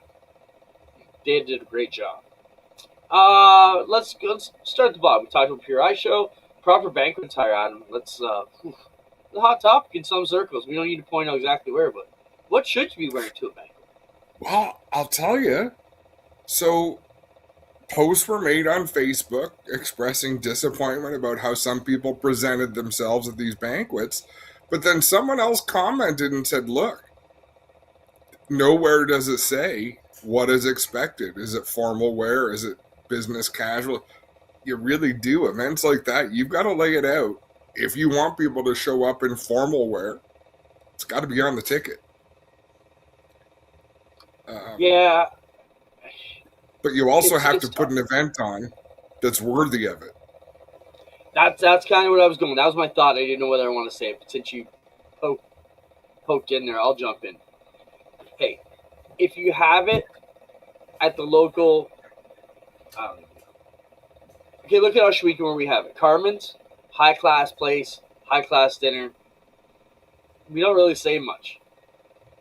they did a great job. Let's start at the bottom. We talked about Pure Eye Show, proper banquet attire, Adam. Let's the hot topic in some circles. We don't need to point out exactly where, but what should you be wearing to a banquet? Well, I'll tell you. So, posts were made on Facebook expressing disappointment about how some people presented themselves at these banquets, but then someone else commented and said, "Look, nowhere does it say what is expected. Is it formal wear? Is it business casual?" You really do. Events like that, you've got to lay it out. If you want people to show up in formal wear, it's got to be on the ticket. Yeah. But you also have to put an event on that's worthy of it. That's kind of what I was going. That was my thought. I didn't know whether I want to say it, but since you poked in there, I'll jump in. Hey, if you have it at the local, okay, look at Ush Weekend where we have it. Carmen's, high class place, high class dinner. We don't really say much.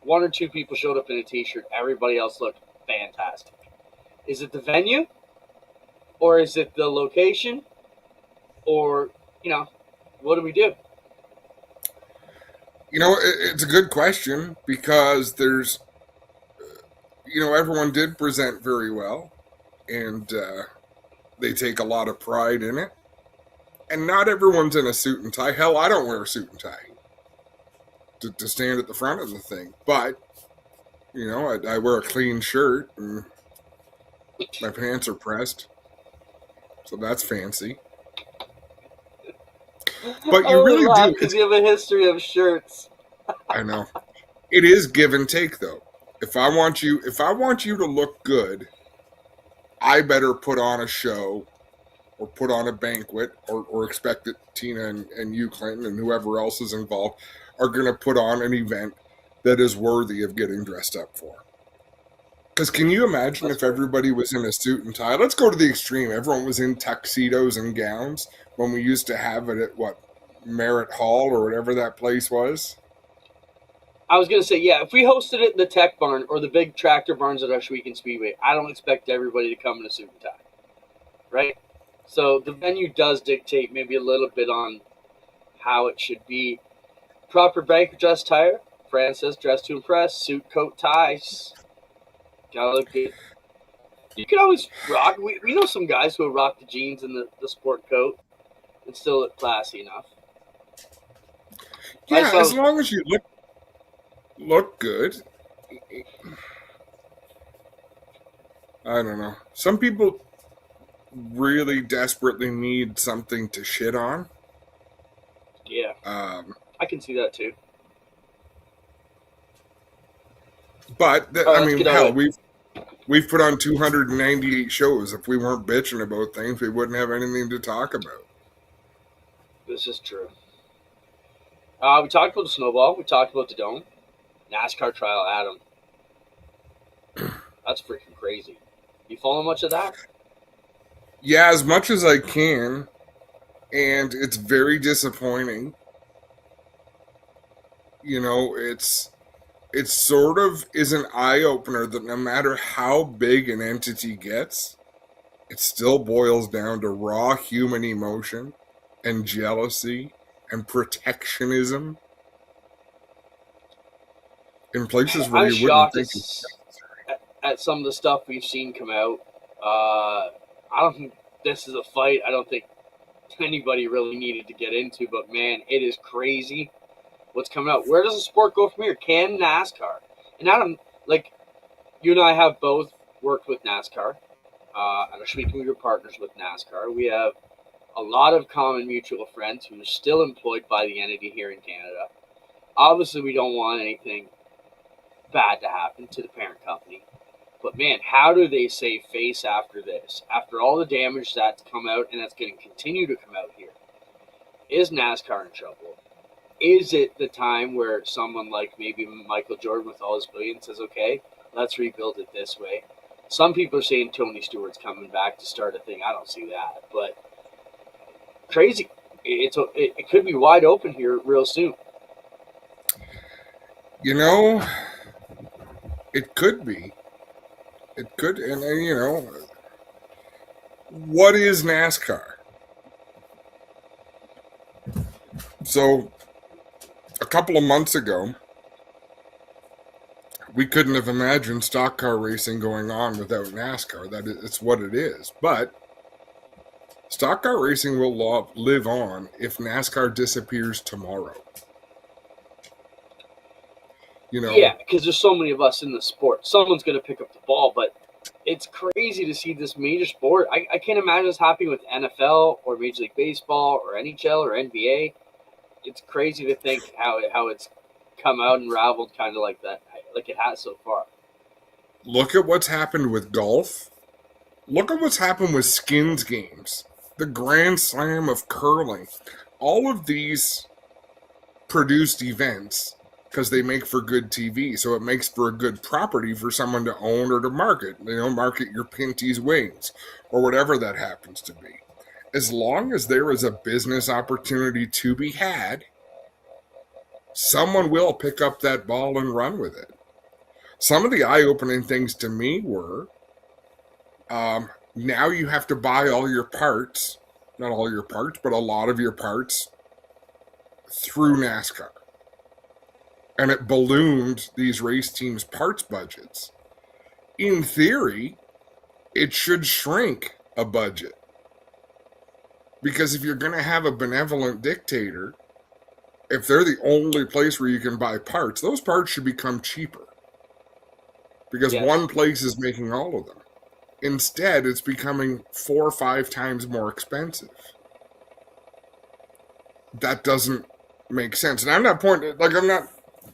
One or two people showed up in a t-shirt. Everybody else looked fantastic. Is it the venue? Or is it the location? Or, what do we do? It's a good question because there's, everyone did present very well. And they take a lot of pride in it. And not everyone's in a suit and tie. Hell, I don't wear a suit and tie to stand at the front of the thing. But, I wear a clean shirt and my pants are pressed. So that's fancy. But you really do. Because you have a history of shirts. I know. It is give and take, though. If I want you to look good, I better put on a show or put on a banquet or expect that Tina and you, Clinton, and whoever else is involved are going to put on an event that is worthy of getting dressed up for. Because can you imagine if everybody was in a suit and tie? Let's go to the extreme. Everyone was in tuxedos and gowns when we used to have it at, Merritt Hall or whatever that place was? I was going to say, yeah, if we hosted it in the Tech Barn or the big tractor barns at Ush Weekend Speedway, I don't expect everybody to come in a suit and tie, right? So the venue does dictate maybe a little bit on how it should be. Proper banquet dress attire. Fran says dress to impress. Suit, coat, ties. Gotta look good. You can always rock. We know some guys who rock the jeans and the sport coat and still look classy enough. Yeah, as long as you look good. I don't know. Some people really desperately need something to shit on. Yeah. I can see that too. But hell, we've put on 298 shows. If we weren't bitching about things, we wouldn't have anything to talk about. This is true. We talked about the snowball. We talked about the dome. NASCAR trial, Adam. That's freaking crazy. You follow much of that? Yeah, as much as I can. And it's very disappointing. It sort of is an eye-opener that no matter how big an entity gets, it still boils down to raw human emotion and jealousy and protectionism in places where you wouldn't think it's at some of the stuff we've seen come out. I don't think this is a fight I don't think anybody really needed to get into, but man, it is crazy what's coming out. Where does the sport go from here? Can NASCAR? And Adam, you and I have both worked with NASCAR. At Ush Weekend, we were partners with NASCAR. We have a lot of common mutual friends who are still employed by the entity here in Canada. Obviously, we don't want anything bad to happen to the parent company. But, man, how do they save face after this? After all the damage that's come out and that's going to continue to come out here, is NASCAR in trouble? Is it the time where someone like maybe Michael Jordan with all his billions says, okay, let's rebuild it this way? Some people are saying Tony Stewart's coming back to start a thing. I don't see that. But crazy. It could be wide open here real soon. You know, it could be. It could, and you know, what is NASCAR? So, a couple of months ago, we couldn't have imagined stock car racing going on without NASCAR. It's what it is. But stock car racing will live on if NASCAR disappears tomorrow. You know? Yeah, because there's so many of us in the sport. Someone's going to pick up the ball, but it's crazy to see this major sport. I can't imagine this happening with NFL or Major League Baseball or NHL or NBA. It's crazy to think how it's come out and raveled kind of like that, like it has so far. Look at what's happened with golf. Look at what's happened with skins games. The Grand Slam of curling. All of these produced events because they make for good TV, so it makes for a good property for someone to own or to market. You know, market your Pinty's wings or whatever that happens to be. As long as there is a business opportunity to be had, someone will pick up that ball and run with it. Some of the eye-opening things to me were, now you have to buy all your parts, not all your parts, but a lot of your parts through NASCAR. And it ballooned these race teams' parts budgets. In theory, it should shrink a budget. Because if you're going to have a benevolent dictator, if they're the only place where you can buy parts, those parts should become cheaper. Because one place is making all of them. Instead, it's becoming 4 or 5 times more expensive. That doesn't make sense. And I'm not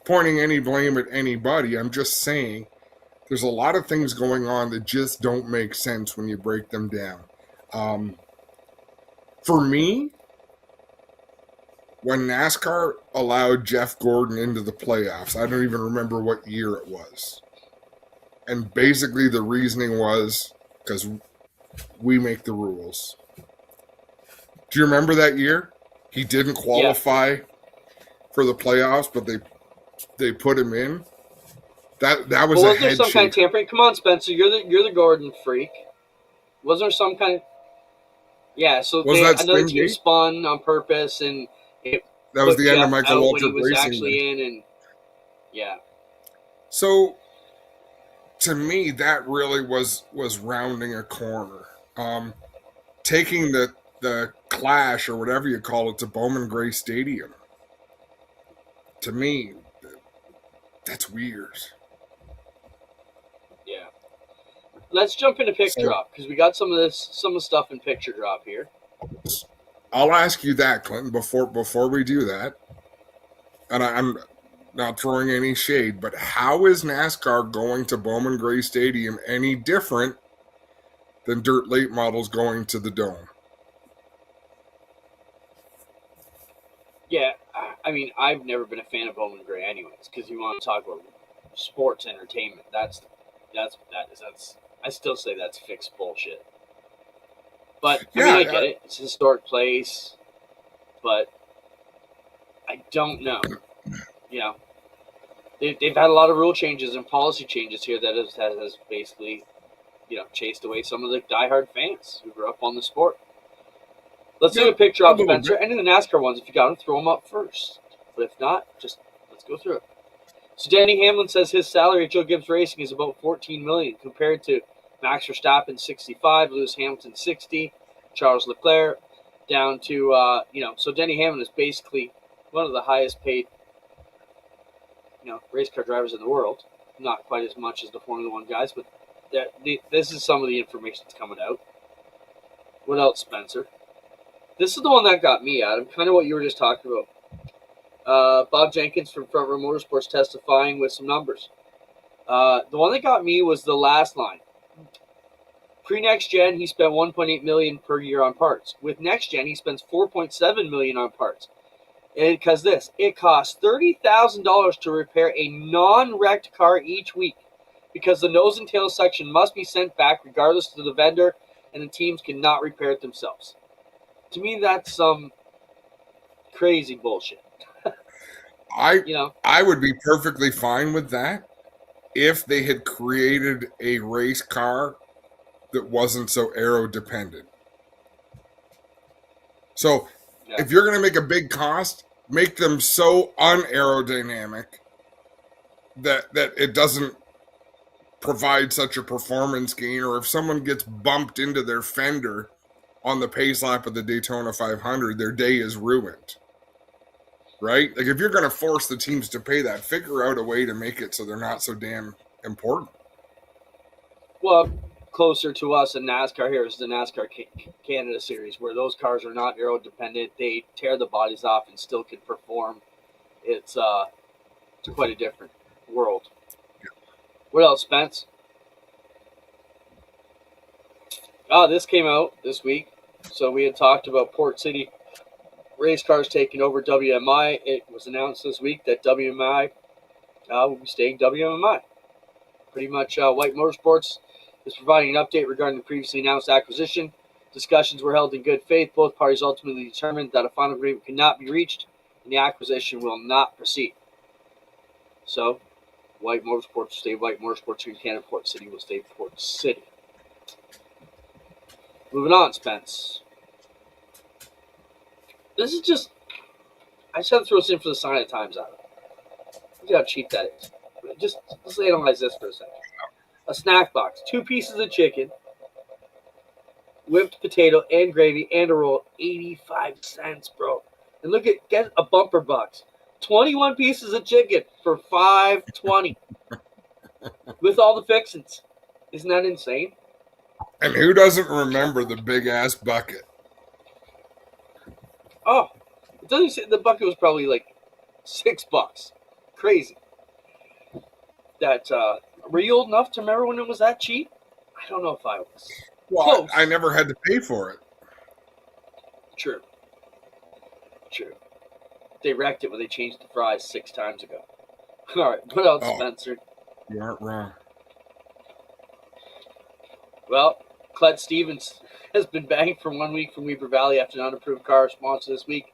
pointing any blame at anybody. I'm just saying there's a lot of things going on that just don't make sense when you break them down. For me, when NASCAR allowed Jeff Gordon into the playoffs, I don't even remember what year it was. And basically the reasoning was because we make the rules. Do you remember that year? He didn't qualify for the playoffs, but they put him in. That was wasn't there some kind of tampering? Come on, Spencer, you're the Gordon freak. Wasn't there some kind of... Yeah, so another team spun on purpose, and that was the end of Michael Waltrip Racing. He was Racing. actually in, and yeah. So, to me, that really was rounding a corner. Taking the Clash, or whatever you call it, to Bowman Gray Stadium. To me, that's weird. Yeah. Let's jump into pick drop, because we got some of the stuff in picture drop here. I'll ask you that, Clinton, before we do that. And I'm not throwing any shade, but how is NASCAR going to Bowman Gray Stadium any different than dirt late models going to the Dome? Yeah, I mean, I've never been a fan of Bowman Gray anyways, because you want to talk about sports entertainment. That's what that is. I still say that's fixed bullshit. But, I get it. It's a historic place. But I don't know. You know, they've had a lot of rule changes and policy changes here that has basically, chased away some of the diehard fans who grew up on the sport. Let's take a picture of Spencer. Any of the NASCAR ones, if you got them, throw them up first. But if not, just let's go through it. So Danny Hamlin says his salary at Joe Gibbs Racing is about $14 million compared to Max Verstappen 65, Lewis Hamilton 60, Charles Leclerc down to So Denny Hamlin is basically one of the highest paid race car drivers in the world. Not quite as much as the Formula One guys, but this is some of the information that's coming out. What else, Spencer? This is the one that got me, Adam. Kind of what you were just talking about. Bob Jenkins from Front Row Motorsports testifying with some numbers. The one that got me was the last line. Pre-next gen, he spent $1.8 million per year on parts. With next gen, he spends $4.7 million on parts. Because it costs $30,000 to repair a non-wrecked car each week, because the nose and tail section must be sent back regardless to the vendor, and the teams cannot repair it themselves. To me, that's some crazy bullshit. I would be perfectly fine with that if they had created a race car that wasn't so aero dependent. So if you're going to make a big cost, make them so unaerodynamic that it doesn't provide such a performance gain, or if someone gets bumped into their fender on the pace lap of the Daytona 500, their day is ruined. Right? Like, if you're going to force the teams to pay that, figure out a way to make it so they're not so damn important. Well, closer to us in NASCAR here is the NASCAR Canada Series, where those cars are not aero dependent. They tear the bodies off and still can perform. It's quite a different world. What else, Spence? Oh, this came out this week. So we had talked about Port City race cars taking over WMI. It was announced this week that WMI will be staying WMI. Pretty much White Motorsports is providing an update regarding the previously announced acquisition. Discussions were held in good faith. Both parties ultimately determined that a final agreement could not be reached, and the acquisition will not proceed. So, White Motorsports will stay White Motorsports, and Canada Port City will stay Port City. Moving on, Spence. This is just, I just have to throw this in for the sign of the times out of it. Look how cheap that is. Just let's analyze this for a second. A snack box, 2 pieces of chicken, whipped potato and gravy, and a roll, 85 cents, bro. And get a bumper box, 21 pieces of chicken for $5.20 with all the fixings. Isn't that insane? And who doesn't remember the big ass bucket? Oh, it doesn't say the bucket was probably like $6. Crazy. That were you old enough to remember when it was that cheap? I don't know if I was. Well, I never had to pay for it. True. They wrecked it when they changed the fries 6 times ago. All right, what else, Spencer? You aren't wrong. Well, Cled Stevens has been banned for 1 week from Weber Valley after an unapproved car sponsor this week.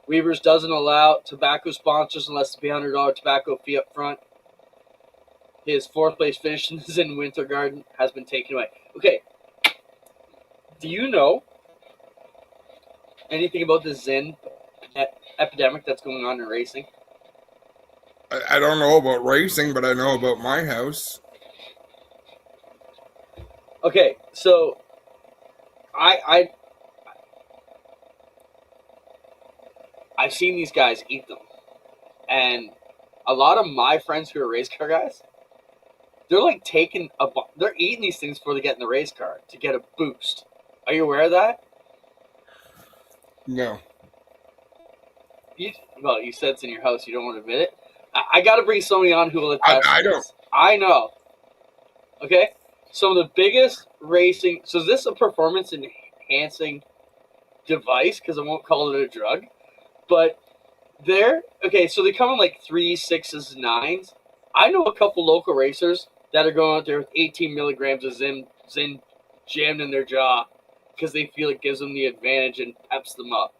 Weber's doesn't allow tobacco sponsors unless they pay $100 tobacco fee up front. His 4th place finish in the Zinn Winter Garden has been taken away. Okay, do you know anything about the Zinn epidemic that's going on in racing? I don't know about racing, but I know about my house. Okay, so I've seen these guys eat them, and a lot of my friends who are race car guys, they're like they're eating these things before they get in the race car to get a boost. Are you aware of that? No. You said it's in your house. You don't want to admit it. I got to bring somebody on who will attest. I don't. I know. Okay, some of the biggest racing. So is this a performance enhancing device? Because I won't call it a drug. But so they come in like 3, 6s, 9s. I know a couple local racers that are going out there with 18 milligrams of Zinn jammed in their jaw because they feel it gives them the advantage and peps them up.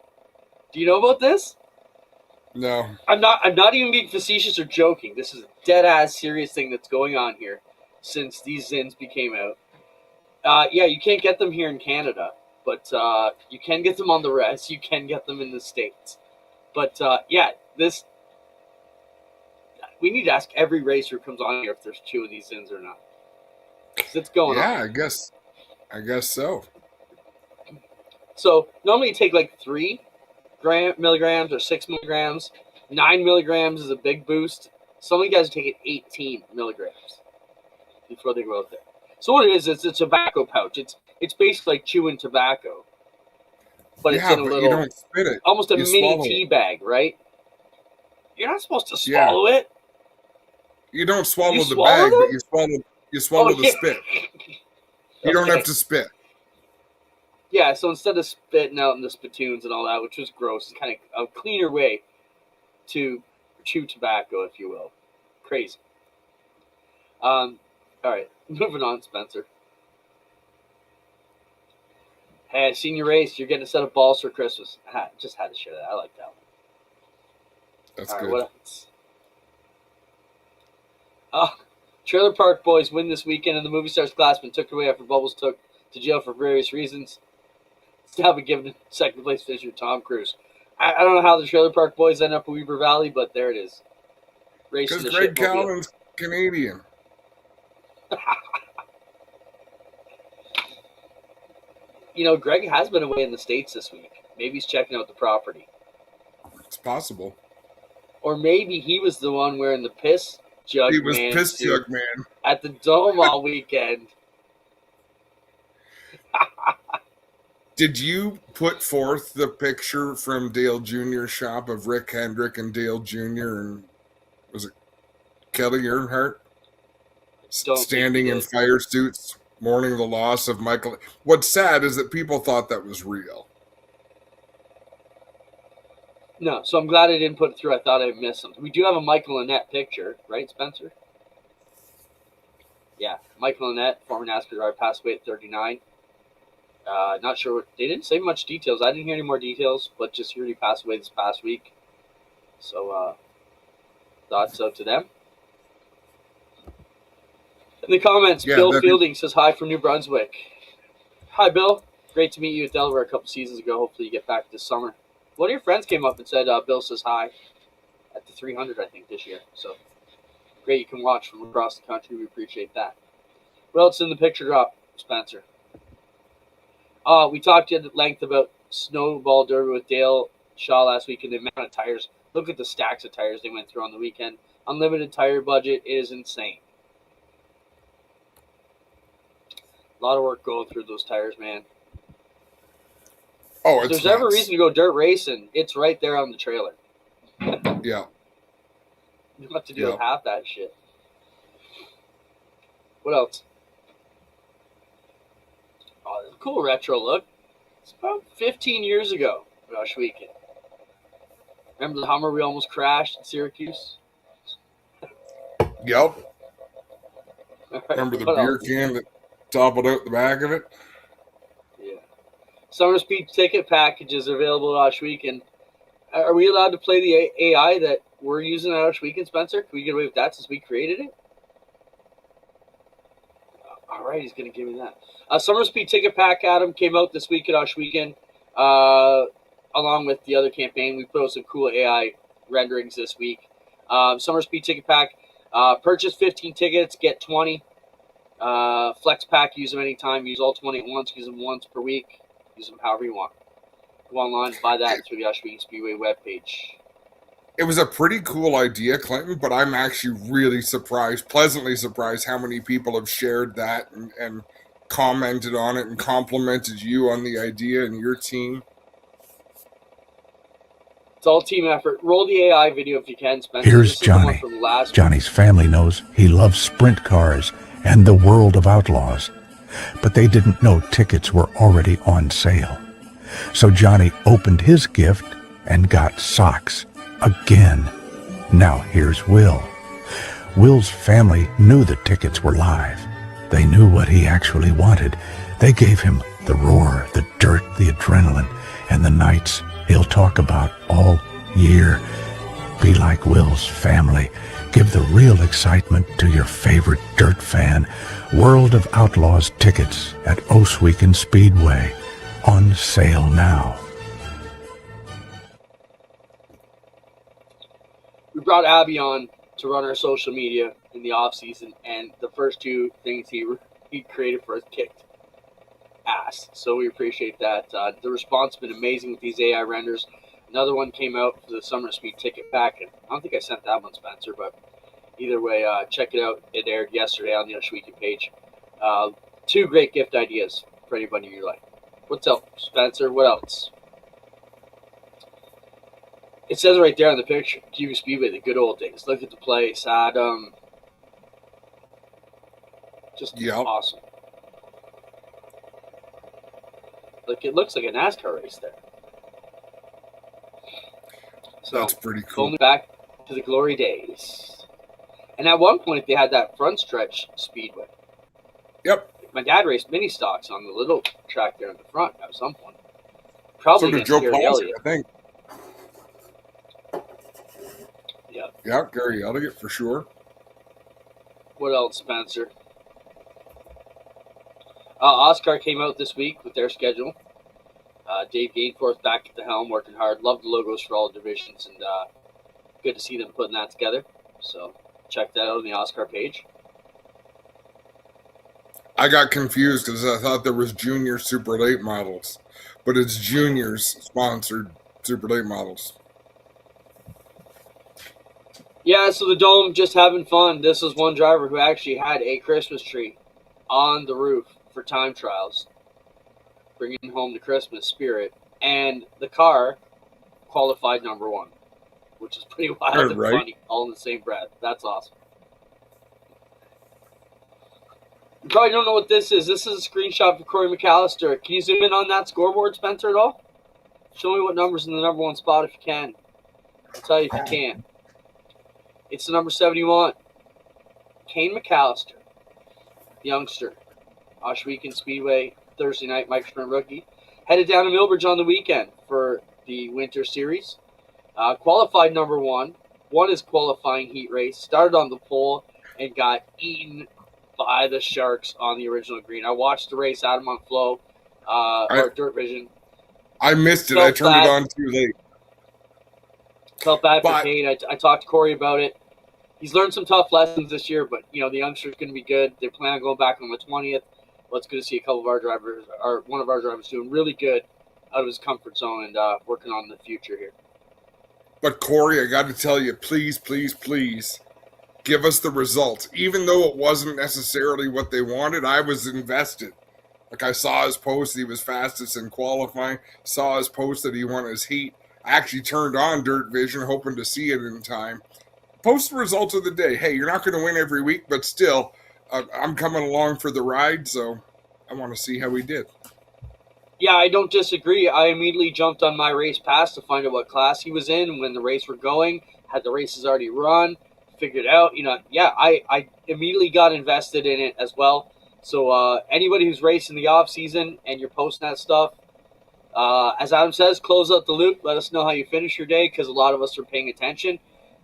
Do you know about this? No. I'm not even being facetious or joking. This is a dead ass serious thing that's going on here since these Zins became out. You can't get them here in Canada, but you can get them on the res. You can get them in the States. But we need to ask every racer who comes on here if there's 2 of these Zins or not. 'Cause it's going on. Yeah, I guess so. So normally you take like 3 milligrams or 6 milligrams. 9 milligrams is a big boost. Some of you guys are taking 18 milligrams before they go out there. So what it is, it's a tobacco pouch. It's basically like chewing tobacco. But it's in a little, you don't spit it. almost a mini tea bag, right? You're not supposed to swallow it. You don't swallow You the swallow bag, them? but you swallow the yeah. spit. You don't have to spit. Yeah, so instead of spitting out in the spittoons and all that, which was gross, it's kind of a cleaner way to chew tobacco, if you will. Crazy. All right, moving on, Spencer. Hey, I seen your race. You're getting a set of balls for Christmas. Just had to share that. I like that one. That's all right, good. What else? Trailer Park Boys win this weekend, and the movie stars Glassman took it away after Bubbles took to jail for various reasons. Still been given second place finisher Tom Cruise. I don't know how the Trailer Park Boys end up in Weber Valley, but there it is. Racing Because the Greg shitmobile. Calvin's Canadian. You know, Greg has been away in the States this week. Maybe he's checking out the property. It's possible. Or maybe he was the one wearing the piss jug He was man piss suit jug man. at the Dome all weekend. Did you put forth the picture from Dale Jr.'s shop of Rick Hendrick and Dale Jr. and was it Kelly Earnhardt standing in fire suits mourning the loss of Michael? What's sad is that people thought that was real. No, so I'm glad I didn't put it through. I thought I missed something. We do have a Michael Annett picture, right, Spencer? Yeah, Michael Annett, former NASCAR driver, passed away at 39. Not sure what they didn't say much details. I didn't hear any more details, but just heard he passed away this past week. So thoughts out to them. In the comments, Bill Fielding says hi from New Brunswick. Hi, Bill. Great to meet you at Delaware a couple seasons ago. Hopefully you get back this summer. One of your friends came up and said Bill says hi at the 300, I think, this year. So great you can watch from across the country. We appreciate that. What else in the picture drop, Spencer? We talked at length about Snowball Derby with Dale Shaw last week and the amount of tires. Look at the stacks of tires they went through on the weekend. Unlimited tire budget is insane. A lot of work going through those tires, man. Oh, if there's ever a reason to go dirt racing, it's right there on the trailer. Yeah. You don't have to do half that shit. What else? Oh, there's a cool retro look. It's about 15 years ago, Rush Weekend. Remember the Hummer we almost crashed in Syracuse? Yep. Right, remember the beer can that toppled out the back of it? Yeah. Summer Speed ticket packages are available at Rush Weekend. Are we allowed to play the AI that we're using at Rush Weekend, Spencer? Can we get away with that since we created it? All right, he's going to give me that. Summer Speed ticket pack, Adam, came out this week at Rush Weekend. Along with the other campaign, we put out some cool AI renderings this week. Summer Speed ticket pack. Purchase 15 tickets, get 20. Flex pack, use them anytime. Use all 20 at once. Use them once per week. Use them however you want. Go online and buy that through the Rush Weekend Speedway webpage. It was a pretty cool idea, Clinton, but I'm actually really surprised, pleasantly surprised, how many people have shared that and commented on it and complimented you on the idea and your team. It's all team effort. Roll the AI video if you can, Spencer. Here's Johnny. Johnny's family knows he loves sprint cars and the world of outlaws, but they didn't know tickets were already on sale. So Johnny opened his gift and got socks. Again. Now here's Will. Will's family knew the tickets were live. They knew what he actually wanted. They gave him the roar, the dirt, the adrenaline, and the nights he'll talk about all year. Be like Will's family. Give the real excitement to your favorite dirt fan. World of Outlaws tickets at Oswegan Speedway. On sale now. We brought Abby on to run our social media in the off season, and the first two things he created for us kicked ass. So we appreciate that. The response has been amazing with these AI renders. Another one came out for the Summer Speed ticket pack, and I don't think I sent that one, Spencer, but either way, check it out. It aired yesterday on the Rush Weekend page. Two great gift ideas for anybody in your life. What's up, Spencer? What else? It says right there on the picture, Cuba Speedway, the good old days. Look at the place, Adam. Just awesome. Like, it looks like a NASCAR race there. So, that's pretty cool. Going back to the glory days. And at one point, they had that front stretch speedway. Yep. My dad raced mini stocks on the little track there in the front at some point. Probably so did Joe Gary Elliott, I think. Yeah. Yeah, Gary Elliott for sure. What else, Spencer? Oscar came out this week with their schedule. Dave Gainforth back at the helm, working hard. Love the logos for all divisions, and good to see them putting that together. So check that out on the Oscar page. I got confused because I thought there was junior super late models, but it's juniors sponsored super late models. Yeah, so the Dome just having fun. This is one driver who actually had a Christmas tree on the roof for time trials, bringing home the Christmas spirit, and the car qualified number 1, which is pretty wild and funny, all in the same breath. That's awesome. You probably don't know what this is. This is a screenshot of Corey McAllister. Can you zoom in on that scoreboard, Spencer, at all? Show me what number's in the number 1 spot if you can. I'll tell you if you can't. It's the number 71. Kane McAllister, youngster. Oshweekend Speedway, Thursday night, Mike Sprint rookie. Headed down to Millbridge on the weekend for the Winter Series. Qualified number 1. Won his qualifying heat race. Started on the pole and got eaten by the Sharks on the original green. I watched the race out on Flow, or Dirt Vision. I missed it. I turned it on too late. Felt bad for Kane. I talked to Corey about it. He's learned some tough lessons this year, but the youngster's going to be good. They plan on going back on the 20th. Well, it's good to see a couple of our drivers, or one of our drivers, doing really good out of his comfort zone and working on the future here. But Corey, I got to tell you, please, please, please, give us the results. Even though it wasn't necessarily what they wanted, I was invested. Like, I saw his post, he was fastest in qualifying. Saw his post that he won his heat. I actually turned on Dirt Vision, hoping to see it in time. Post the results of the day. Hey, you're not going to win every week, but still, I'm coming along for the ride, so I want to see how he did. Yeah, I don't disagree. I immediately jumped on my race pass to find out what class he was in when the race were going. Had the races already run, figured out. I immediately got invested in it as well. So anybody who's racing the off season and you're posting that stuff, as Adam says, close out the loop. Let us know how you finish your day, because a lot of us are paying attention.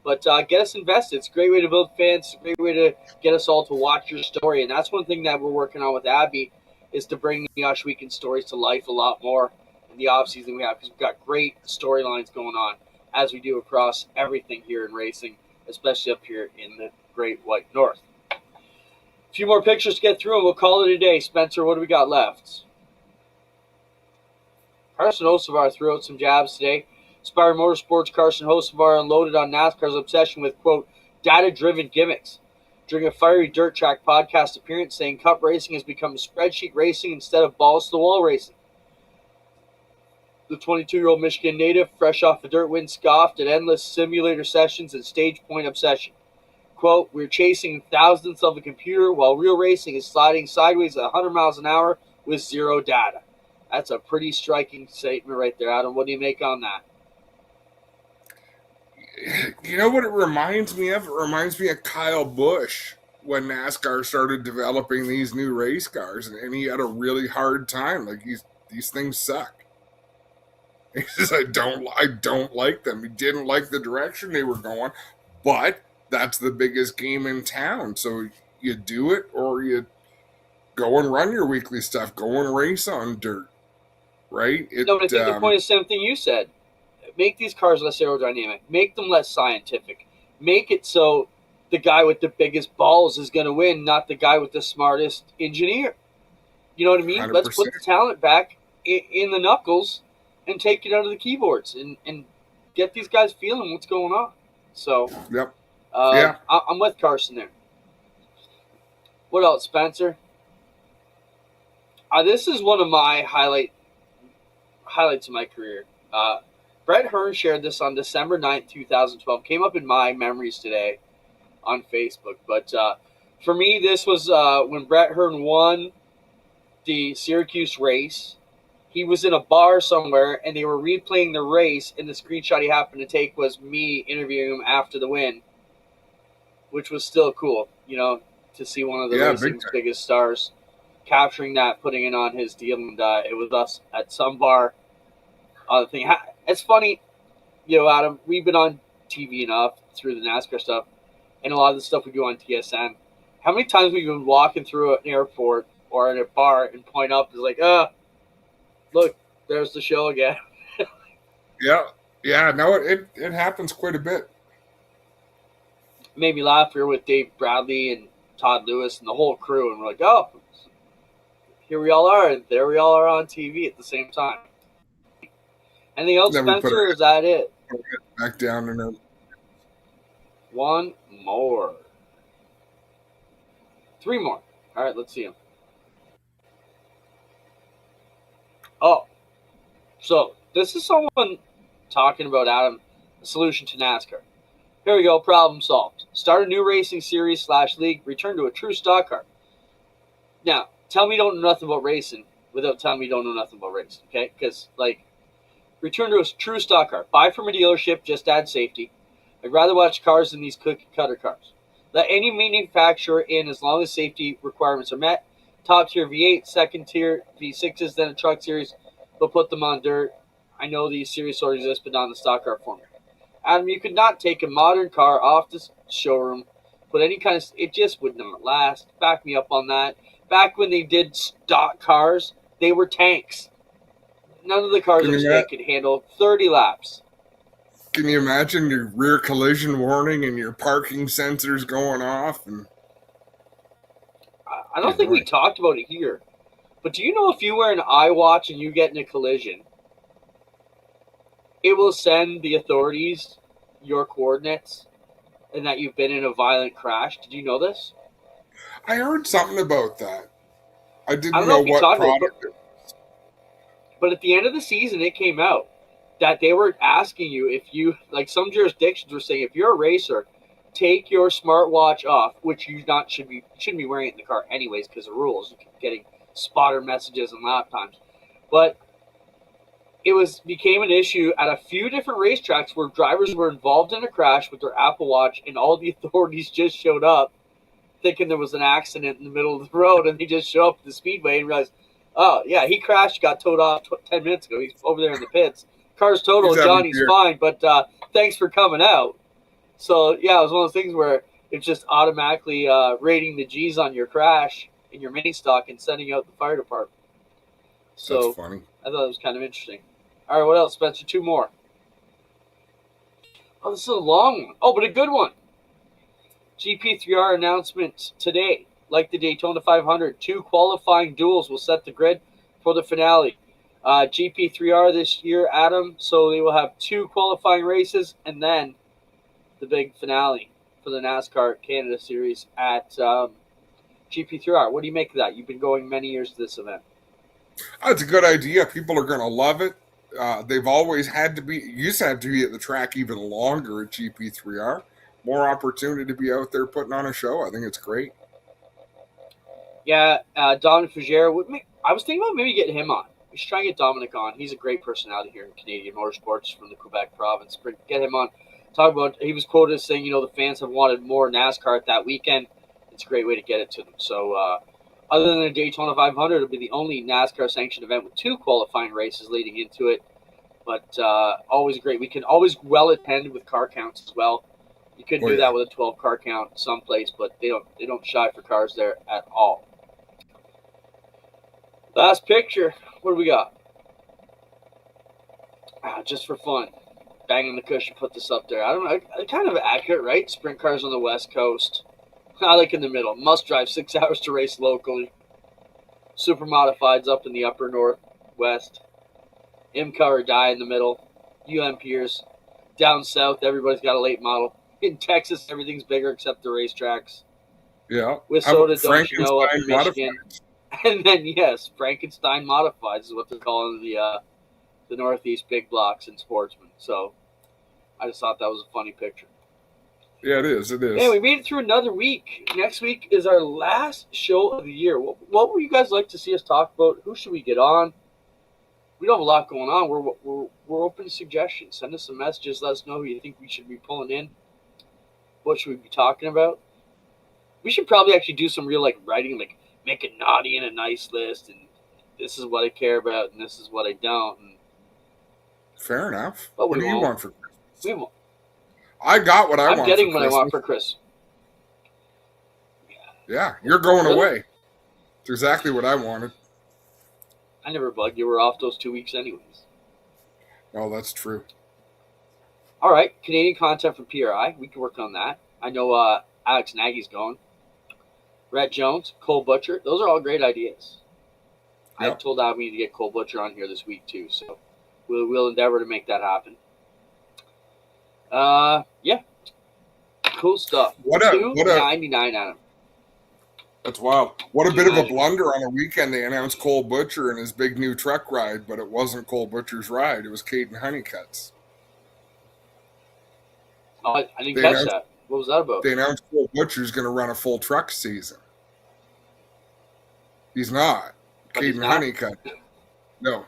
But get us invested. It's a great way to build fans. It's a great way to get us all to watch your story. And that's one thing that we're working on with Abby, is to bring the Oshweekend stories to life a lot more in the offseason we have, because we've got great storylines going on, as we do across everything here in racing, especially up here in the Great White North. A few more pictures to get through, and we'll call it a day. Spencer, what do we got left? Carson Hocevar threw out some jabs today. Inspired Motorsports Carson Hocevar unloaded on NASCAR's obsession with, quote, data-driven gimmicks during a fiery dirt track podcast appearance, saying Cup racing has become spreadsheet racing instead of balls-to-the-wall racing. The 22-year-old Michigan native, fresh off a dirt win, scoffed at endless simulator sessions and stage point obsession. Quote, we're chasing thousandths of a computer while real racing is sliding sideways at 100 miles an hour with zero data. That's a pretty striking statement right there, Adam. What do you make on that? You know what it reminds me of? It reminds me of Kyle Busch when NASCAR started developing these new race cars, and he had a really hard time. Like, these things suck. He says, I don't like them. He didn't like the direction they were going, but that's the biggest game in town. So you do it, or you go and run your weekly stuff. Go and race on dirt, right? No, but I think the point is the same thing you said. Make these cars less aerodynamic. Make them less scientific. Make it so the guy with the biggest balls is going to win, not the guy with the smartest engineer. You know what I mean? 100%. Let's put the talent back in the knuckles and take it out of the keyboards and get these guys feeling what's going on. So, yep. I'm with Carson there. What else, Spencer? This is one of my highlights of my career. Brett Hearn shared this on December 9th, 2012. Came up in my memories today on Facebook. But For me, this was when Brett Hearn won the Syracuse race. He was in a bar somewhere, and they were replaying the race, and the screenshot he happened to take was me interviewing him after the win, which was still cool, to see one of the racing's biggest stars capturing that, putting it on his deal, and it was us at some bar on the thing. It's funny, Adam, we've been on TV enough through the NASCAR stuff, and a lot of the stuff we do on TSN. How many times we've been walking through an airport or in a bar and point up is like, look, there's the show again. Yeah, no, it happens quite a bit. Made me laugh here with Dave Bradley and Todd Lewis and the whole crew, and we're like, oh, here we all are, and there we all are on TV at the same time. Anything else, Spencer, or is that it? Back down and then. One more. 3 more. All right, let's see them. Oh, so this is someone talking about, Adam, the solution to NASCAR. Here we go, problem solved. Start a new racing series / league, return to a true stock car. Now, tell me you don't know nothing about racing without telling me you don't know nothing about racing, okay? Because, return to a true stock car. Buy from a dealership, just add safety. I'd rather watch cars than these cookie-cutter cars. Let any manufacturer in as long as safety requirements are met. Top tier V8, second tier V6s, then a truck series, but put them on dirt. I know these series already exist, but not in the stock car format. Adam, you could not take a modern car off the showroom, put any kind of, it just would not last. Back me up on that. Back when they did stock cars, they were tanks. None of the cars could handle 30 laps. Can you imagine your rear collision warning and your parking sensors going off? And I don't think we talked about it here. But do you know if you wear an iWatch and you get in a collision, it will send the authorities your coordinates and that you've been in a violent crash? Did you know this? I heard something about that. I didn't know what product it was. But at the end of the season, it came out that they were asking you if you, some jurisdictions were saying, if you're a racer, take your smartwatch off, which you shouldn't be wearing it in the car anyways because of rules. You keep getting spotter messages and lap times. But it became an issue at a few different racetracks where drivers were involved in a crash with their Apple Watch, and all the authorities just showed up thinking there was an accident in the middle of the road, and they just show up at the speedway and realize, oh, yeah, he crashed, got towed off 10 minutes ago. He's over there in the pits. Car's total, Johnny's fine, but thanks for coming out. So, yeah, it was one of those things where it's just automatically rating the G's on your crash in your mini stock and sending out the fire department. So that's funny. I thought it was kind of interesting. All right, what else, Spencer? 2 more. Oh, this is a long one. Oh, but a good one. GP3R announcement today. Like the Daytona 500, 2 qualifying duels will set the grid for the finale. GP3R this year, Adam, so they will have 2 qualifying races and then the big finale for the NASCAR Canada Series at GP3R. What do you make of that? You've been going many years to this event. It's a good idea. People are going to love it. They've always had to be, used to have to be at the track even longer at GP3R. More opportunity to be out there putting on a show. I think it's great. Yeah, Dominic Fougere. I was thinking about maybe getting him on. We should try and get Dominic on. He's a great personality here in Canadian motorsports from the Quebec province. Get him on. Talk about, he was quoted as saying, the fans have wanted more NASCAR at that weekend. It's a great way to get it to them. So, other than the Daytona 500, it'll be the only NASCAR sanctioned event with 2 qualifying races leading into it. But always a great weekend. Always well attended with car counts as well. You couldn't do that with a 12 car count someplace, but they don't shy for cars there at all. Last picture. What do we got? Just for fun. Banging the cushion, put this up there. I don't know. Kind of accurate, right? Sprint cars on the West Coast. I like in the middle. Must drive 6 hours to race locally. Super modifieds up in the upper northwest. IMCA or die in the middle. UMPers. Down south, everybody's got a late model. In Texas, everything's bigger except the racetracks. Yeah. With soda, don't you know, up in Michigan. And then, yes, Frankenstein modifieds is what they're calling the Northeast big blocks and sportsmen. So I just thought that was a funny picture. Yeah, it is. It is. Yeah, we made it through another week. Next week is our last show of the year. What would you guys like to see us talk about? Who should we get on? We don't have a lot going on. We're open to suggestions. Send us some messages. Let us know who you think we should be pulling in. What should we be talking about? We should probably actually do some real writing, make a naughty and a nice list, and this is what I care about, and this is what I don't. And fair enough. But what do you want for Christmas? We won't. I got what I want. I'm getting what I want for Christmas. Yeah, you're going away. It's exactly what I wanted. I never bugged you. We're off those 2 weeks anyways. Oh, that's true. All right, Canadian content from PRI. We can work on that. I know Alex Nagy's going. Rhett Jones, Cole Butcher. Those are all great ideas. Yep. I've told Ab we need to get Cole Butcher on here this week too, so we'll endeavor to make that happen. Yeah. Cool stuff. What a $2.99 Adam. That's wild. What a bit of a blunder on a weekend. They announced Cole Butcher and his big new truck ride, but it wasn't Cole Butcher's ride. It was Caden Honeycutt's. Oh, I didn't catch that. What was that about? They announced Cole Butcher's going to run a full truck season. He's not. Caden Honeycutt. No,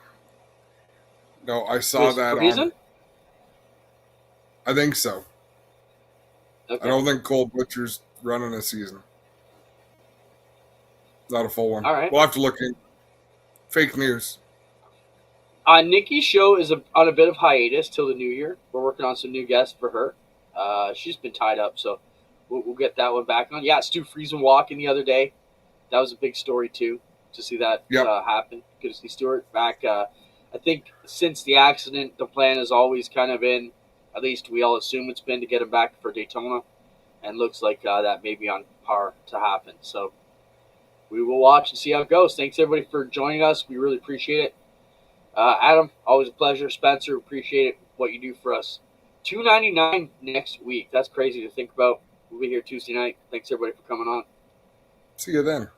I saw that on. I think so. Okay. I don't think Cole Butcher's running a season. Not a full one. All right. We'll have to look in. Fake news. Nikki's show is on a bit of hiatus till the new year. We're working on some new guests for her. She's been tied up, so we'll get that one back on. Yeah, Stu Friesen walking the other day. That was a big story, too, to see that happen. Good to see Stuart back. I think since the accident, the plan has always kind of been, at least we all assume it's been, to get him back for Daytona. And looks like that may be on par to happen. So we will watch and see how it goes. Thanks, everybody, for joining us. We really appreciate it. Adam, always a pleasure. Spencer, appreciate it, what you do for us. $2.99 next week. That's crazy to think about. We'll be here Tuesday night. Thanks, everybody, for coming on. See you then.